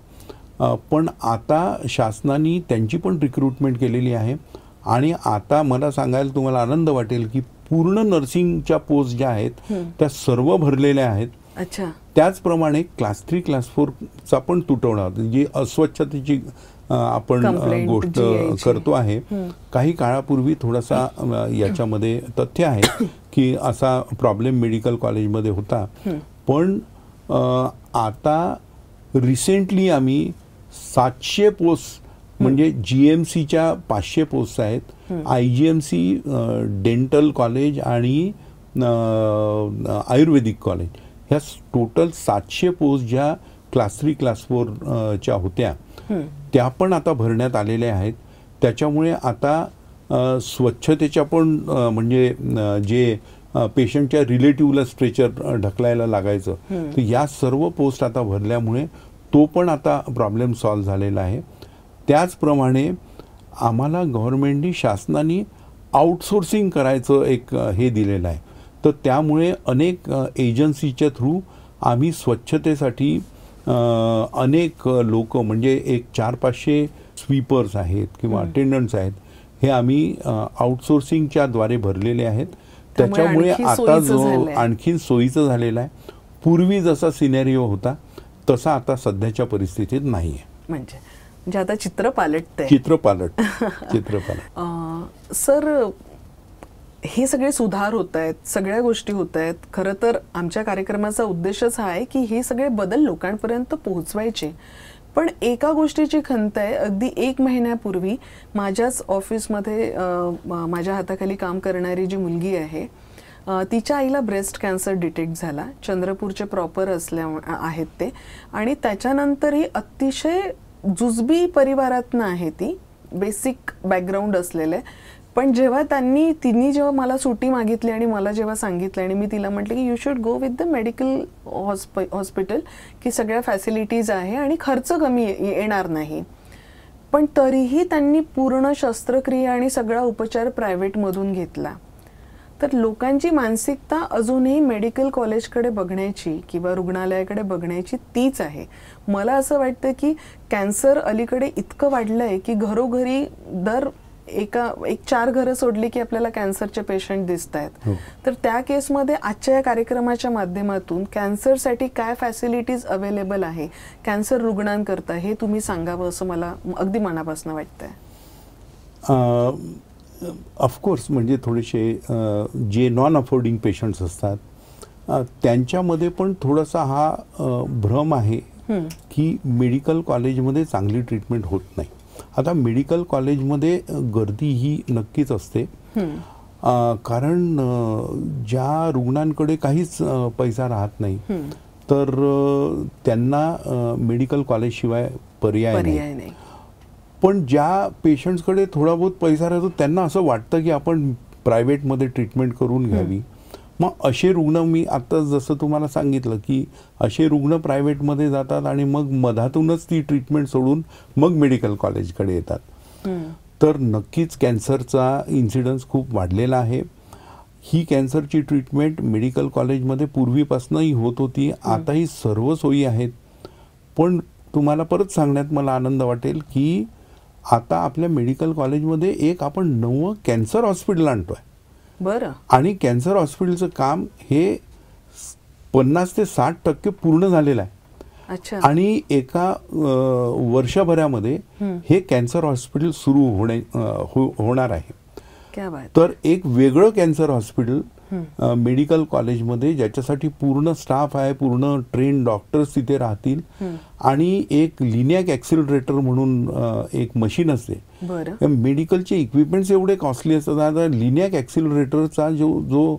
पण आता शासनाने त्यांची पण रिक्रुटमेंट केलेली आहे आणि आता मला सांगायला तुम्हाला आनंद वाटेल की पूर्ण नर्सिंगच्या पोस्ट ज्या आहेत त्या सर्व भरलेल्या आहेत. त्याचप्रमाणे क्लास 3 क्लास 4चा पण तुटवडा होता. जी अस्वच्छतेची आपण गोष्ट करतो आहे. काही काळापूर्वी थोडासा याच्यामध्ये तथ्य आहे की असा प्रॉब्लेम मेडिकल कॉलेजमध्ये होता, पण आता रिसेंटली आम्ही 700 पोस्ट म्हणजे GMCच्या 500 पोस्ट आहेत, IGMC डेंटल कॉलेज आणि आयुर्वेदिक कॉलेज ह्या टोटल 700 पोस्ट ज्या क्लास 3 क्लास 4 च्या होत्या त्या पण आता भरण्यात आलेल्या आहेत. त्याच्यामुळे आता स्वच्छतेच्या पण म्हणजे जे पेशंटच्या रिलेटिव्हला स्ट्रेचर ढकलायला लागायचं तर या सर्व पोस्ट आता भरल्यामुळे तो पण आता प्रॉब्लेम सॉल्व्ह झालेला आहे. त्याचप्रमाणे आम्हाला गव्हर्नमेंटनी शासनाने आउटसोर्सिंग करायचं एक हे दिलेलं आहे. तर त्यामुळे अनेक एजन्सीच्या थ्रू आम्ही स्वच्छतेसाठी अनेक लोक म्हणजे एक 400-500 स्वीपर्स आहेत किंवा अटेंडंट्स आहेत, हे आम्ही आउटसोर्सिंगच्या द्वारे भरलेले आहेत. त्याच्यामुळे आता जो आणखीन सोयीचं झालेला आहे. पूर्वी जसा सिनेरिओ होता तसा आता सध्याच्या परिस्थितीत नाही आहे. म्हणजे आता चित्र पालटतंय. सर, हे सगळे सुधार होत आहेत, सगळ्या गोष्टी होत आहेत. खरं तर आमच्या कार्यक्रमाचा उद्देशच हा आहे की हे सगळे बदल लोकांपर्यंत पोहोचवायचे. पण एका गोष्टीची खंत आहे. अगदी 1 महिन्यापूर्वी माझ्याच ऑफिसमध्ये माझ्या हाताखाली काम करणारी जी मुलगी आहे तिच्या आईला ब्रेस्ट कॅन्सर डिटेक्ट झाला. चंद्रपूरचे प्रॉपर आहेत ते, आणि त्याच्यानंतरही अतिशय जुजबी परिवारातनं आहे ती, बेसिक बॅकग्राऊंड असलेलं आहे. पण जेव्हा तिने जेव्हा मला सुट्टी मागितली आणि मला जेव्हा सांगितलं आणि मी तिला म्हटलं की you should go with the medical hospital की सगळ्या फॅसिलिटीज आहे आणि खर्च कमी येणार नाही, पण तरीही त्यांनी पूर्ण शस्त्रक्रिया आणि सगळा उपचार प्रायव्हेटमधून घेतला. तर लोकांची मानसिकता अजूनही मेडिकल कॉलेजकडे बघण्याची किंवा रुग्णालयाकडे बघण्याची तीच आहे. मला असं वाटतं की कॅन्सर अलीकडे इतकं वाढलं आहे की घरोघरी एक 4 घरं सोडली की आपल्याला कॅन्सरचे पेशंट दिसत आहेत. तर त्या केसमध्ये आजच्या या कार्यक्रमाच्या माध्यमातून कॅन्सरसाठी काय फॅसिलिटीज अवेलेबल आहे कॅन्सर रुग्णांकरता हे तुम्ही सांगावं असं मला अगदी मनापासून वाटतंय. ऑफकोर्स म्हणजे थोडेसे जे नॉन अफोर्डिंग पेशंट्स असतात त्यांच्यामध्ये पण थोडासा हा भ्रम आहे की मेडिकल कॉलेजमध्ये चांगली ट्रीटमेंट होत नाही. आता मेडिकल कॉलेजमध्ये गर्दी ही नक्कीच असते, कारण ज्या रुग्णांकडे काहीच पैसा राहत नाही तर त्यांना मेडिकल कॉलेजशिवाय पर्याय नाही. पण ज्या पेशंट्सकडे थोडा बहुत पैसा राहतो त्यांना असं वाटतं की आपण प्रायव्हेटमध्ये ट्रीटमेंट करून घ्यावी. मग असे रुग्ण, मी आता जसं तुम्हाला सांगितलं की असे रुग्ण प्रायव्हेटमध्ये जातात आणि मग मधातूनच ती ट्रीटमेंट सोडून मग मेडिकल कॉलेजकडे येतात. तर नक्कीच कॅन्सरचा इन्सिडन्स खूप वाढलेला आहे. ही कॅन्सरची ट्रीटमेंट मेडिकल कॉलेजमध्ये पूर्वीपासूनही होत होती, आताही सर्व सोयी आहेत. पण तुम्हाला परत सांगण्यात मला आनंद वाटेल की आता आपल्या मेडिकल कॉलेजमध्ये एक आपण नवं कॅन्सर हॉस्पिटल आणतोय. बरं. आणि कॅन्सर हॉस्पिटलचं काम हे 50 ते 60% पूर्ण झालेलं आहे. अच्छा. आणि एका वर्षभरामध्ये हे कॅन्सर हॉस्पिटल सुरू होणार आहे. क्या बात. तर एक वेगळं कॅन्सर हॉस्पिटल मेडिकल कॉलेजमध्ये ज्याच्यासाठी पूर्ण स्टाफ आहे, पूर्ण ट्रेन डॉक्टर्स तिथे राहतील आणि एक लिनियाक ॲक्सिलरेटर म्हणून एक मशीन असते. मेडिकलचे इक्विपमेंट्स एवढे कॉस्टली असतात. लिनियाक ॲक्सिलरेटरचा जो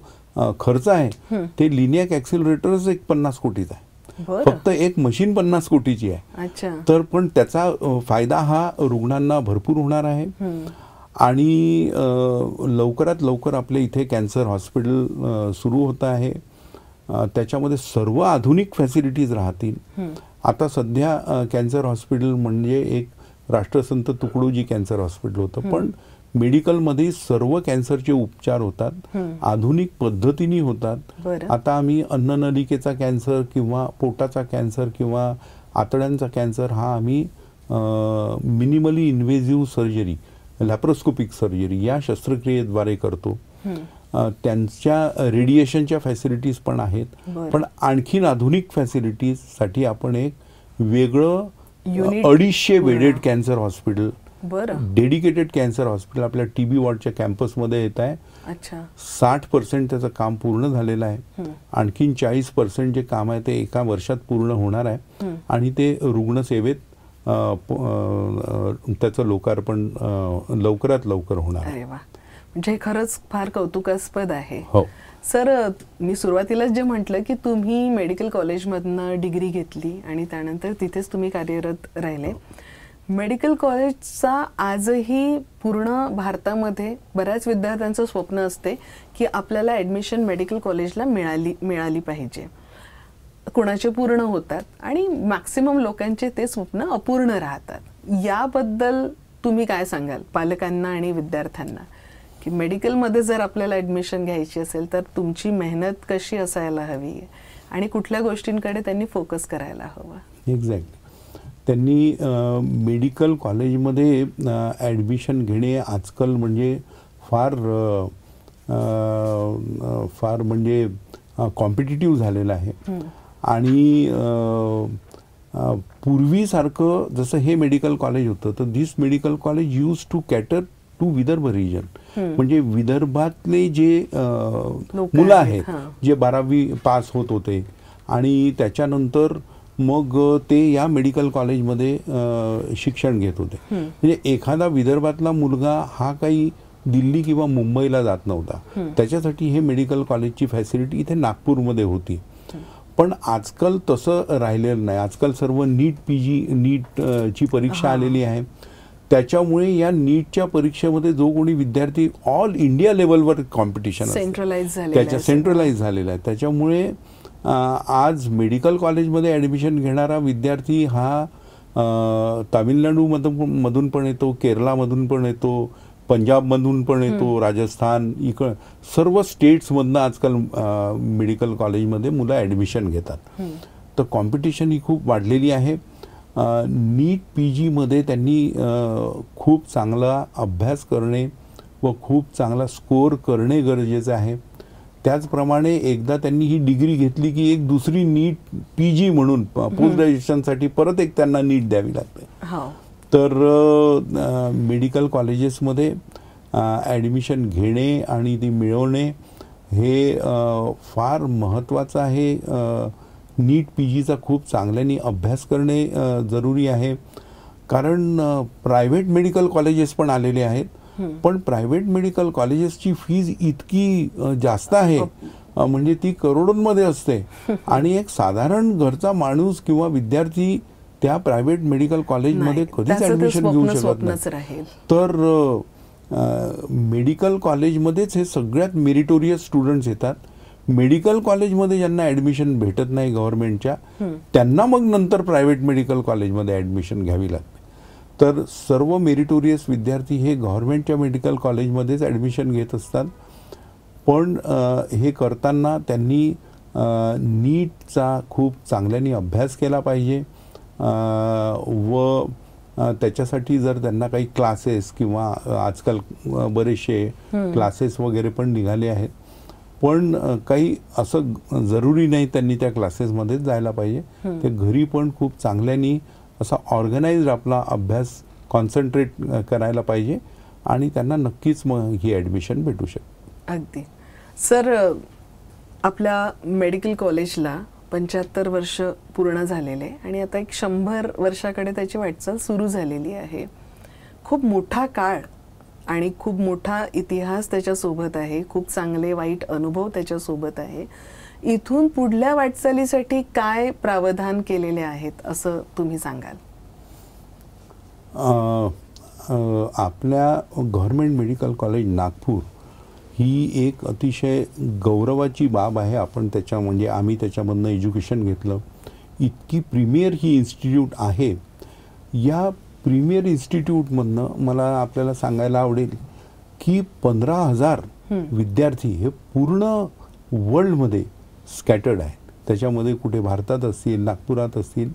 खर्च आहे ते लिनियाक ॲक्सिलरेटरच एक 50 कोटीचा आहे. फक्त एक मशीन 50 कोटीची आहे. तर पण त्याचा फायदा हा रुग्णांना भरपूर होणार आहे. आणि लवकरात लवकर आपल्या इथे कॅन्सर हॉस्पिटल सुरू होत आहे. त्याच्यामध्ये सर्व आधुनिक फॅसिलिटीज राहतील. आता सध्या कॅन्सर हॉस्पिटल म्हणजे एक राष्ट्रसंत तुकडोजी कॅन्सर हॉस्पिटल होतं, पण मेडिकलमध्ये सर्व कॅन्सरचे उपचार होतात, आधुनिक पद्धतीने होतात. आता आम्ही अन्ननलिकेचा कॅन्सर किंवा पोटाचा कॅन्सर किंवा आतड्यांचा कॅन्सर हा आम्ही minimally invasive surgery, laparoscopic surgery या शस्त्रक्रियेद्वारे करतो. त्यांच्या रेडिएशनच्या फॅसिलिटीज पण आहेत. पण आणखीन आधुनिक फॅसिलिटीजसाठी आपण एक वेगळं 250 बेडेड कॅन्सर हॉस्पिटल, बरं, डेडिकेटेड कॅन्सर हॉस्पिटल आपल्या टीबी वॉर्डच्या कॅम्पसमध्ये येत आहे. अच्छा, 60% त्याचं काम पूर्ण झालेलं आहे. आणखीन 40% जे काम आहे ते एका वर्षात पूर्ण होणार आहे आणि ते रुग्णसेवेत त्याचं लोकार्पण लवकरात लवकर होणार. अरे वा, म्हणजे खरंच फार कौतुकास्पद आहे. हो सर, मी सुरुवातीलाच जे म्हटलं की तुम्ही मेडिकल कॉलेजमधनं डिग्री घेतली आणि त्यानंतर तिथेच तुम्ही कार्यरत राहिले. मेडिकल कॉलेजचा आजही पूर्ण भारतामध्ये बऱ्याच विद्यार्थ्यांचं स्वप्न असते की आपल्याला ॲडमिशन मेडिकल कॉलेजला मिळाली पाहिजे. कुणाचे पूर्ण होतात आणि मॅक्सिमम लोकांचे ते स्वप्न अपूर्ण राहतात. याबद्दल तुम्ही काय सांगाल पालकांना आणि विद्यार्थ्यांना की मेडिकलमध्ये जर आपल्याला ॲडमिशन घ्यायची असेल तर तुमची मेहनत कशी असायला हवी आणि कुठल्या गोष्टींकडे त्यांनी फोकस करायला हवा? एक्झॅक्टली. त्यांनी मेडिकल कॉलेजमध्ये ॲडमिशन घेणे आजकाल म्हणजे फार म्हणजे कॉम्पिटिटिव्ह झालेलं आहे. आणि पूर्वीसारखं जसं हे मेडिकल कॉलेज होतं तर this medical college use to cater to Vidarbha region. म्हणजे विदर्भातले जे मुलं आहेत जे 12वी पास होत होते आणि त्याच्यानंतर मग ते या मेडिकल कॉलेजमध्ये शिक्षण घेत होते. म्हणजे एखादा विदर्भातला मुलगा हा काही दिल्ली किंवा मुंबईला जात नव्हता. त्याच्यासाठी हे मेडिकल कॉलेजची फॅसिलिटी इथे नागपूरमध्ये होती. पण आजकाल तसं राहिलेलं नाही. आजकाल सर्व नीटची परीक्षा आलेली आहे. त्याच्यामुळे या नीटच्या परीक्षेमध्ये जो कोणी विद्यार्थी ऑल इंडिया लेवलवर कॉम्पिटिशन सेंट्रलाइज झालेला आहे. त्याच्यामुळे आज मेडिकल कॉलेजमध्ये ॲडमिशन घेणारा विद्यार्थी हा तामिळनाडूमधून पण येतो, केरळमधून पण येतो, पंजाबमधून पण येतो, राजस्थान, सर्व स्टेट्समधनं आजकाल मेडिकल कॉलेजमध्ये मुलं ॲडमिशन घेतात. तर कॉम्पिटिशन ही खूप वाढलेली आहे. नीट PGमध्ये त्यांनी खूप चांगला अभ्यास करणे व खूप चांगला स्कोअर करणे गरजेचं आहे. त्याचप्रमाणे एकदा त्यांनी ही डिग्री घेतली की एक दुसरी नीट PG म्हणून पोस्ट ग्रॅज्युएशनसाठी परत एक त्यांना नीट द्यावी लागते. तर मेडिकल कॉलेजेसमध्ये ॲडमिशन घेणे आणि ती मिळवणे हे फार महत्त्वाचं आहे. नीट PGचा खूप चांगल्याने अभ्यास करणे जरुरी आहे. कारण प्रायव्हेट मेडिकल कॉलेजेस पण आलेले आहेत. पण प्रायव्हेट मेडिकल कॉलेजेसची फीज इतकी जास्त आहे म्हणजे ती करोडोंमध्ये असते. आणि एक साधारण घरचा माणूस किंवा विद्यार्थी त्या प्रायव्हेट मेडिकल कॉलेजमध्ये कधीच ॲडमिशन घेऊ शकत नाही. तर मेडिकल कॉलेजमध्येच हे सगळ्यात मेरिटोरियस स्टुडंट्स येतात. मेडिकल कॉलेजमध्ये ज्यांना ॲडमिशन भेटत नाही गव्हर्नमेंटच्या त्यांना मग नंतर प्रायव्हेट मेडिकल कॉलेजमध्ये ॲडमिशन घ्यावी लागते. तर सर्व मेरिटोरियस विद्यार्थी हे गव्हर्नमेंटच्या मेडिकल कॉलेजमध्येच ॲडमिशन घेत असतात. पण हे करताना त्यांनी नीटचा खूप चांगल्याने अभ्यास केला पाहिजे व त्याच्यासाठी जर त्यांना काही क्लासेस किंवा आजकाल बरेचसे क्लासेस वगैरे पण निघाले आहेत. पण काही असं जरुरी नाही त्यांनी त्या क्लासेसमध्येच जायला पाहिजे. ते घरी पण खूप चांगल्याने असा ऑर्गनाइज्ड आपला अभ्यास कॉन्सन्ट्रेट करायला पाहिजे आणि त्यांना नक्कीच मग ही ॲडमिशन भेटू शकते. अगदी. सर, आपल्या मेडिकल कॉलेजला 75 वर्ष पूर्ण झालेले आणि आता एक 100 वर्षाकडे त्याची वाटचाल सुरू झालेली आहे. खूप मोठा काळ आणि खूप मोठा इतिहास त्याच्यासोबत आहे. खूप चांगले वाईट अनुभव त्याच्यासोबत आहे. इथून पुढल्या वाटचालीसाठी काय प्रावधान केलेले आहेत असं तुम्ही सांगाल? आपल्या गव्हर्नमेंट मेडिकल कॉलेज नागपूर ही एक अतिशय गौरवाची बाब आहे. आपण म्हणजे आम्ही त्याच्यामधनं एज्युकेशन घेतलं. इतकी प्रीमियर ही इन्स्टिट्यूट आहे. या प्रीमियर इन्स्टिट्यूटमधनं मला आपल्याला सांगायला आवडेल की 15,000 विद्यार्थी हे पूर्ण वर्ल्डमध्ये स्कॅटर्ड आहेत. त्याच्यामध्ये कुठे भारतात असतील, नागपुरात असतील.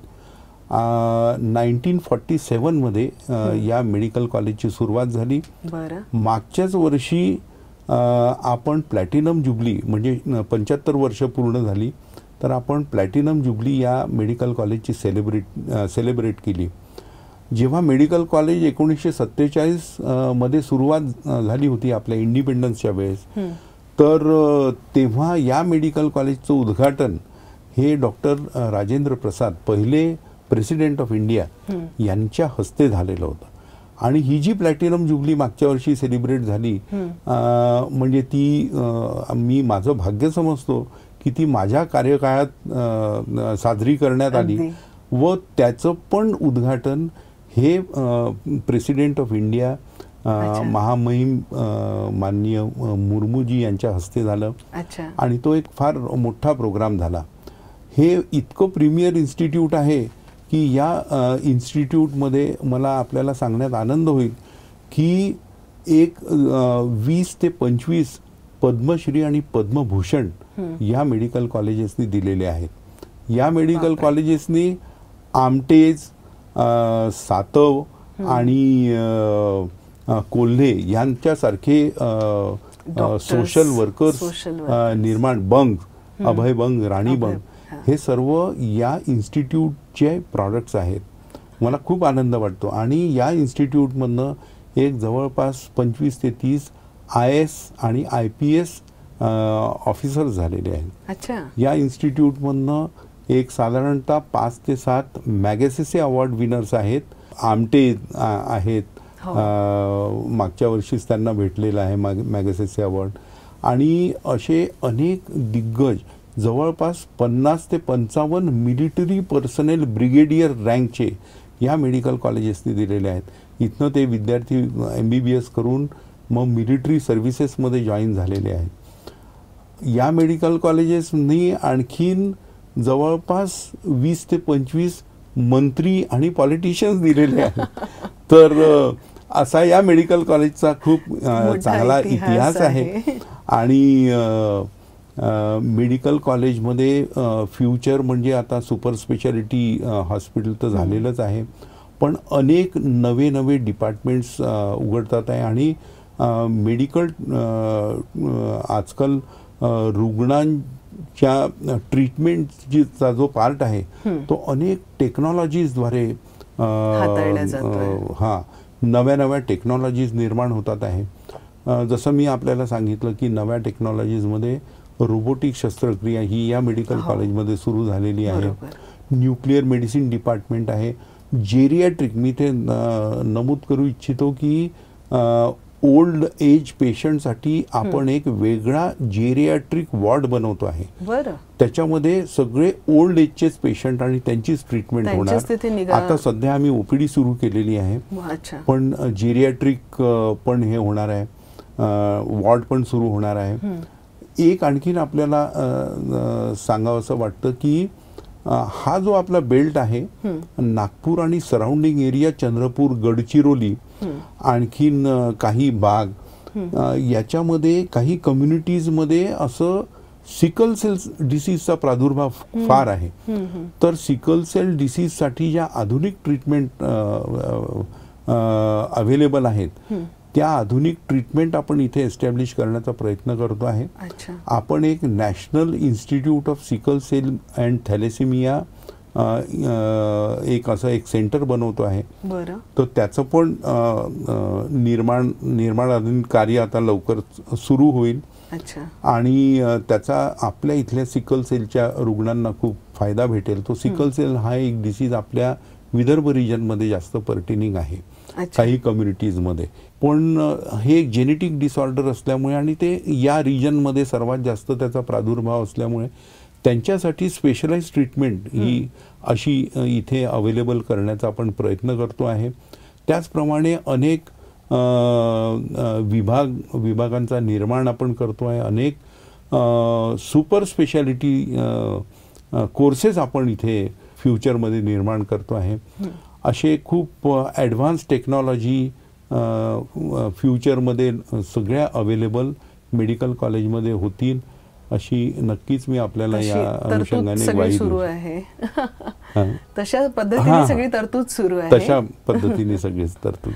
1947 मध्ये या मेडिकल कॉलेजची सुरुवात झाली. मागच्याच वर्षी आपण प्लॅटिनम जुबली म्हणजे 75 वर्ष पूर्ण झाली. तर आपण प्लॅटिनम जुबली या मेडिकल कॉलेजची सेलिब्रेट केली. जेव्हा मेडिकल कॉलेज 1947 मध्ये सुरुवात झाली होती आपल्या इंडिपेंडन्सच्या वेळेस, तर तेव्हा या मेडिकल कॉलेजचं उद्घाटन हे डॉक्टर राजेंद्र प्रसाद, पहिले प्रेसिडेंट ऑफ इंडिया, यांच्या हस्ते झालेलं होतं. आणि ही जी प्लॅटिनम जुबली मागच्या वर्षी सेलिब्रेट झाली, म्हणजे ती मी माझं भाग्य समजतो की ती माझ्या कार्यकाळात साजरी करण्यात आली. व त्याचं पण उद्घाटन हे प्रेसिडेंट ऑफ इंडिया महामहिम माननीय मुर्मूजी यांच्या हस्ते झालं. आणि तो एक फार मोठा प्रोग्राम झाला. हे इतकं प्रीमियर इन्स्टिट्यूट आहे की या इन्स्टिट्यूटमध्ये मला आपल्याला सांगण्यात आनंद होईल की एक 20 ते 25 पद्मश्री आणि पद्मभूषण या मेडिकल कॉलेजेसनी दिलेले आहेत. या मेडिकल कॉलेजेसनी आमटेज, सातव आणि कोल्हे यांच्यासारखे सोशल वर्कर्स निर्माण, बंग, अभय बंग, राणी बंग, हे सर्व या इन्स्टिट्यूटचे प्रॉडक्ट्स आहेत. मला खूप आनंद वाटतो. आणि या इन्स्टिट्यूटमधनं एक जवळपास 25 ते 30 IAS आणि IPS ऑफिसर्स झालेले आहेत. या इन्स्टिट्यूटमधनं एक साधारणतः 5 ते 7 मॅगसेसे अवॉर्ड विनर्स आहेत. आमटे आहेत, मागच्या वर्षीच त्यांना भेटलेला आहे मॅगसेसे अवॉर्ड. आणि असे अनेक दिग्गज, जवळपास 50 ते 55 मिलिटरी पर्सनेल ब्रिगेडियर रँकचे या मेडिकल कॉलेजेसनी दिलेले आहेत. इथनं ते विद्यार्थी MBBS करून मग मिलिटरी सर्व्हिसेसमध्ये जॉईन झालेले आहेत. या मेडिकल कॉलेजेसनी आणखीन जवळपास 20 ते 25 मंत्री आणि पॉलिटिशियन्स दिलेले आहेत. तर असा या मेडिकल कॉलेजचा खूप चांगला इतिहास आहे. आणि मेडिकल कॉलेजमध्ये फ्युचर म्हणजे आता सुपर स्पेशालिटी हॉस्पिटल तर झालेलंच आहे, पण अनेक नवे नवे डिपार्टमेंट्स उघडतात आहे. आणि मेडिकल आजकाल रुग्णांच्या ट्रीटमेंटचा जो पार्ट आहे तो अनेक टेक्नॉलॉजीजद्वारे नव्या नव्या टेक्नॉलॉजीज निर्माण होतात आहे. जसं मी आपल्याला सांगितलं की नव्या टेक्नॉलॉजीजमध्ये रोबोटिक शस्त्रक्रिया ही या मेडिकल कॉलेजमध्ये सुरू झालेली आहे. न्यूक्लिअर मेडिसिन डिपार्टमेंट आहे. जेरियाट्रिक, मी ते नमूद करू इच्छितो की ओल्ड एज पेशंटसाठी आपण एक वेगळा जेरियाट्रिक वॉर्ड बनवतो आहे. त्याच्यामध्ये सगळे ओल्ड एजचेच पेशंट आणि त्यांचीच ट्रीटमेंट होणार. आता सध्या आम्ही OPD सुरू केलेली आहे, पण जेरियाट्रिक पण हे होणार आहे, वॉर्ड पण सुरू होणार आहे. एक आणखीन आपल्याला सांगावंसं वाटतं की हा जो आपला बेल्ट आहे, नागपूर आणि सराउंडिंग एरिया, चंद्रपूर, गडचिरोली, आणखीन काही भाग, याच्यामध्ये काही कम्युनिटीजमध्ये असं सिकल सेल डिसीजचा प्रादुर्भाव फार आहे. तर सिकल सेल डिसीजसाठी ज्या आधुनिक ट्रीटमेंट अवेलेबल आहेत त्या आधुनिक ट्रीटमेंट आपण इथे एस्टॅब्लिश करण्याचा प्रयत्न करतो आहे. आपण एक national institute of sickle cell and thalassaemia एक असं एक सेंटर बनवतो आहे. तर त्याचं पण निर्माणाधीन कार्य आता लवकर सुरू होईल. आणि त्याचा आपल्या इथल्या सिकल सेलच्या रुग्णांना खूप फायदा भेटेल. तो सिकल सेल हा एक डिसीज आपल्या विदर्भ रिजनमध्ये जास्त पर्टिनिंग आहे, काही कम्युनिटीजमध्ये. पण हे एक जेनेटिक डिसऑर्डर असल्यामुळे आणि ते या रिजनमध्ये सर्वात जास्त त्याचा प्रादुर्भाव असल्यामुळे त्यांच्यासाठी स्पेशलाइज ट्रीटमेंट ही अशी इथे अवेलेबल करण्याचा आपण प्रयत्न करतो आहे. त्याचप्रमाणे अनेक विभागांचा निर्माण आपण करतो आहे. अनेक सुपर स्पेशालिटी कोर्सेस आपण इथे फ्युचरमध्ये निर्माण करतो आहे. असे खूप ॲडव्हान्स टेक्नॉलॉजी फ्युचरमध्ये सगळ्या अवेलेबल मेडिकल कॉलेजमध्ये होतील अशी नक्कीच मी आपल्याला या अनुषंगाने ग्वाही सुरू आहे. तशा पद्धतीने सगळी तरतूद सुरू आहे. तशा पद्धतीने सगळीच तरतूद.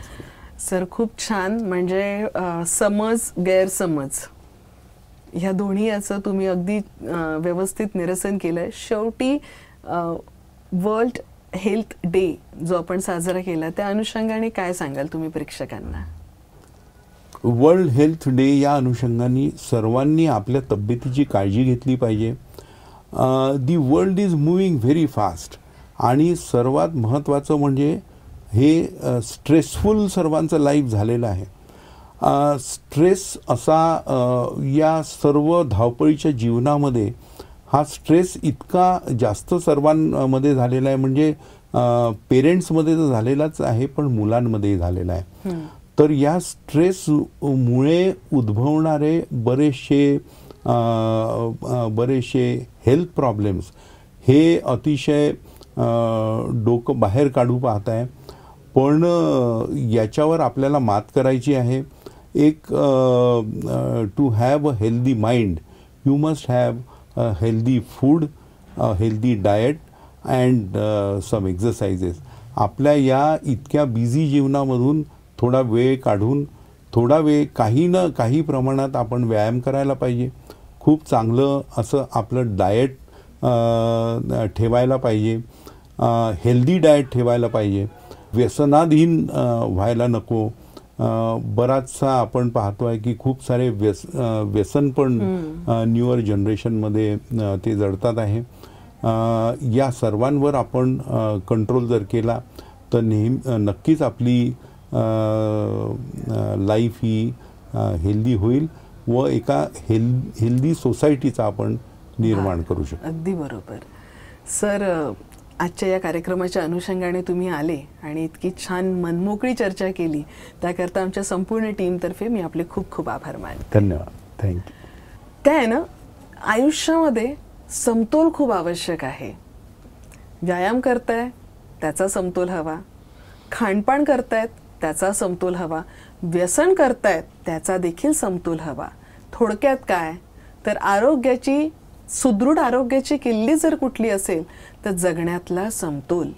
सर खूप छान. म्हणजे समज गैरसमज ह्या दोन्ही याचं तुम्ही अगदी व्यवस्थित निरसन केलंय. शेवटी वर्ल्ड हेल्थ डे जो आपण साजरा केला त्या अनुषंगाने काय सांगाल तुम्ही प्रेक्षकांना? वर्ल्ड हेल्थ डे या अनुषंगाने सर्वांनी आपल्या तब्येतीची काळजी घेतली पाहिजे. The world is moving very fast आणि सर्वात महत्त्वाचं म्हणजे हे स्ट्रेसफुल सर्वांचं लाईफ झालेलं आहे. स्ट्रेस असा या सर्व धावपळीच्या जीवनामध्ये हा स्ट्रेस इतका जास्त सर्वांमध्ये झालेला आहे, म्हणजे पेरेंट्समध्ये तर झालेलाच आहे पण मुलांमध्येही झालेला आहे. तर या स्ट्रेसमुळे उद्भवणारे बरेचसे हेल्थ प्रॉब्लेम्स हे अतिशय डोकं बाहेर काढू पाहत आहे. पण याच्यावर आपल्याला मात करायची आहे. एक to have a healthy mind you must have healthy food, healthy diet and some exercises. आपल्या या इतक्या बिझी जीवनामधून थोडा वेळ काढून थोडा वेळ काही ना काही प्रमाणात आपण व्यायाम करायला पाहिजे. खूप चांगलं असं आपलं डाएट ठेवायला पाहिजे, हेल्दी डाएट ठेवायला पाहिजे, व्यसनाधीन व्हायला नको. बराचसा आपण पाहतो आहे की खूप सारे व्यसन पण न्यूअर जनरेशनमध्ये ते जडतात आहे. या सर्वांवर आपण कंट्रोल जर केला तर नक्कीच आपली लाईफ ही हेल्दी होईल व एका हेल्दी सोसायटीचा आपण निर्माण करू शकतो. अगदी बरोबर सर. आजच्या या कार्यक्रमाच्या अनुषंगाने तुम्ही आले आणि इतकी छान मनमोकळी चर्चा केली त्याकरता आमच्या संपूर्ण टीमतर्फे मी आपले खूप खूप आभार मानते. धन्यवाद. थँक्यू. काय आहे ना, आयुष्यामध्ये समतोल खूप आवश्यक आहे. व्यायाम करताय त्याचा समतोल हवा, खाणपान करतायत त्याचा समतोल हवा, व्यसन करतायत त्याचा देखील समतोल हवा. थोडक्यात काय तर आरोग्याची सुदृढ आरोग्याची किल्ली जर कुठली असेल तर जगण्यातला समतोल.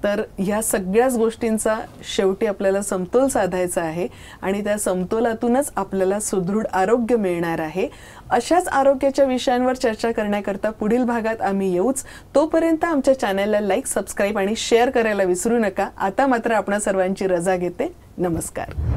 तर ह्या सगळ्याच गोष्टींचा शेवटी आपल्याला समतोल साधायचा आहे आणि त्या समतोलातूनच आपल्याला सुदृढ आरोग्य मिळणार आहे. अशाच आरोग्याच्या विषयांवर चर्चा करण्याकरता पुढील भागात आम्ही येऊच. तोपर्यंत आमच्या चॅनलला लाईक, सबस्क्राईब आणि शेअर करायला विसरू नका. आता मात्र आपणा सर्वांची रजा घेते. नमस्कार.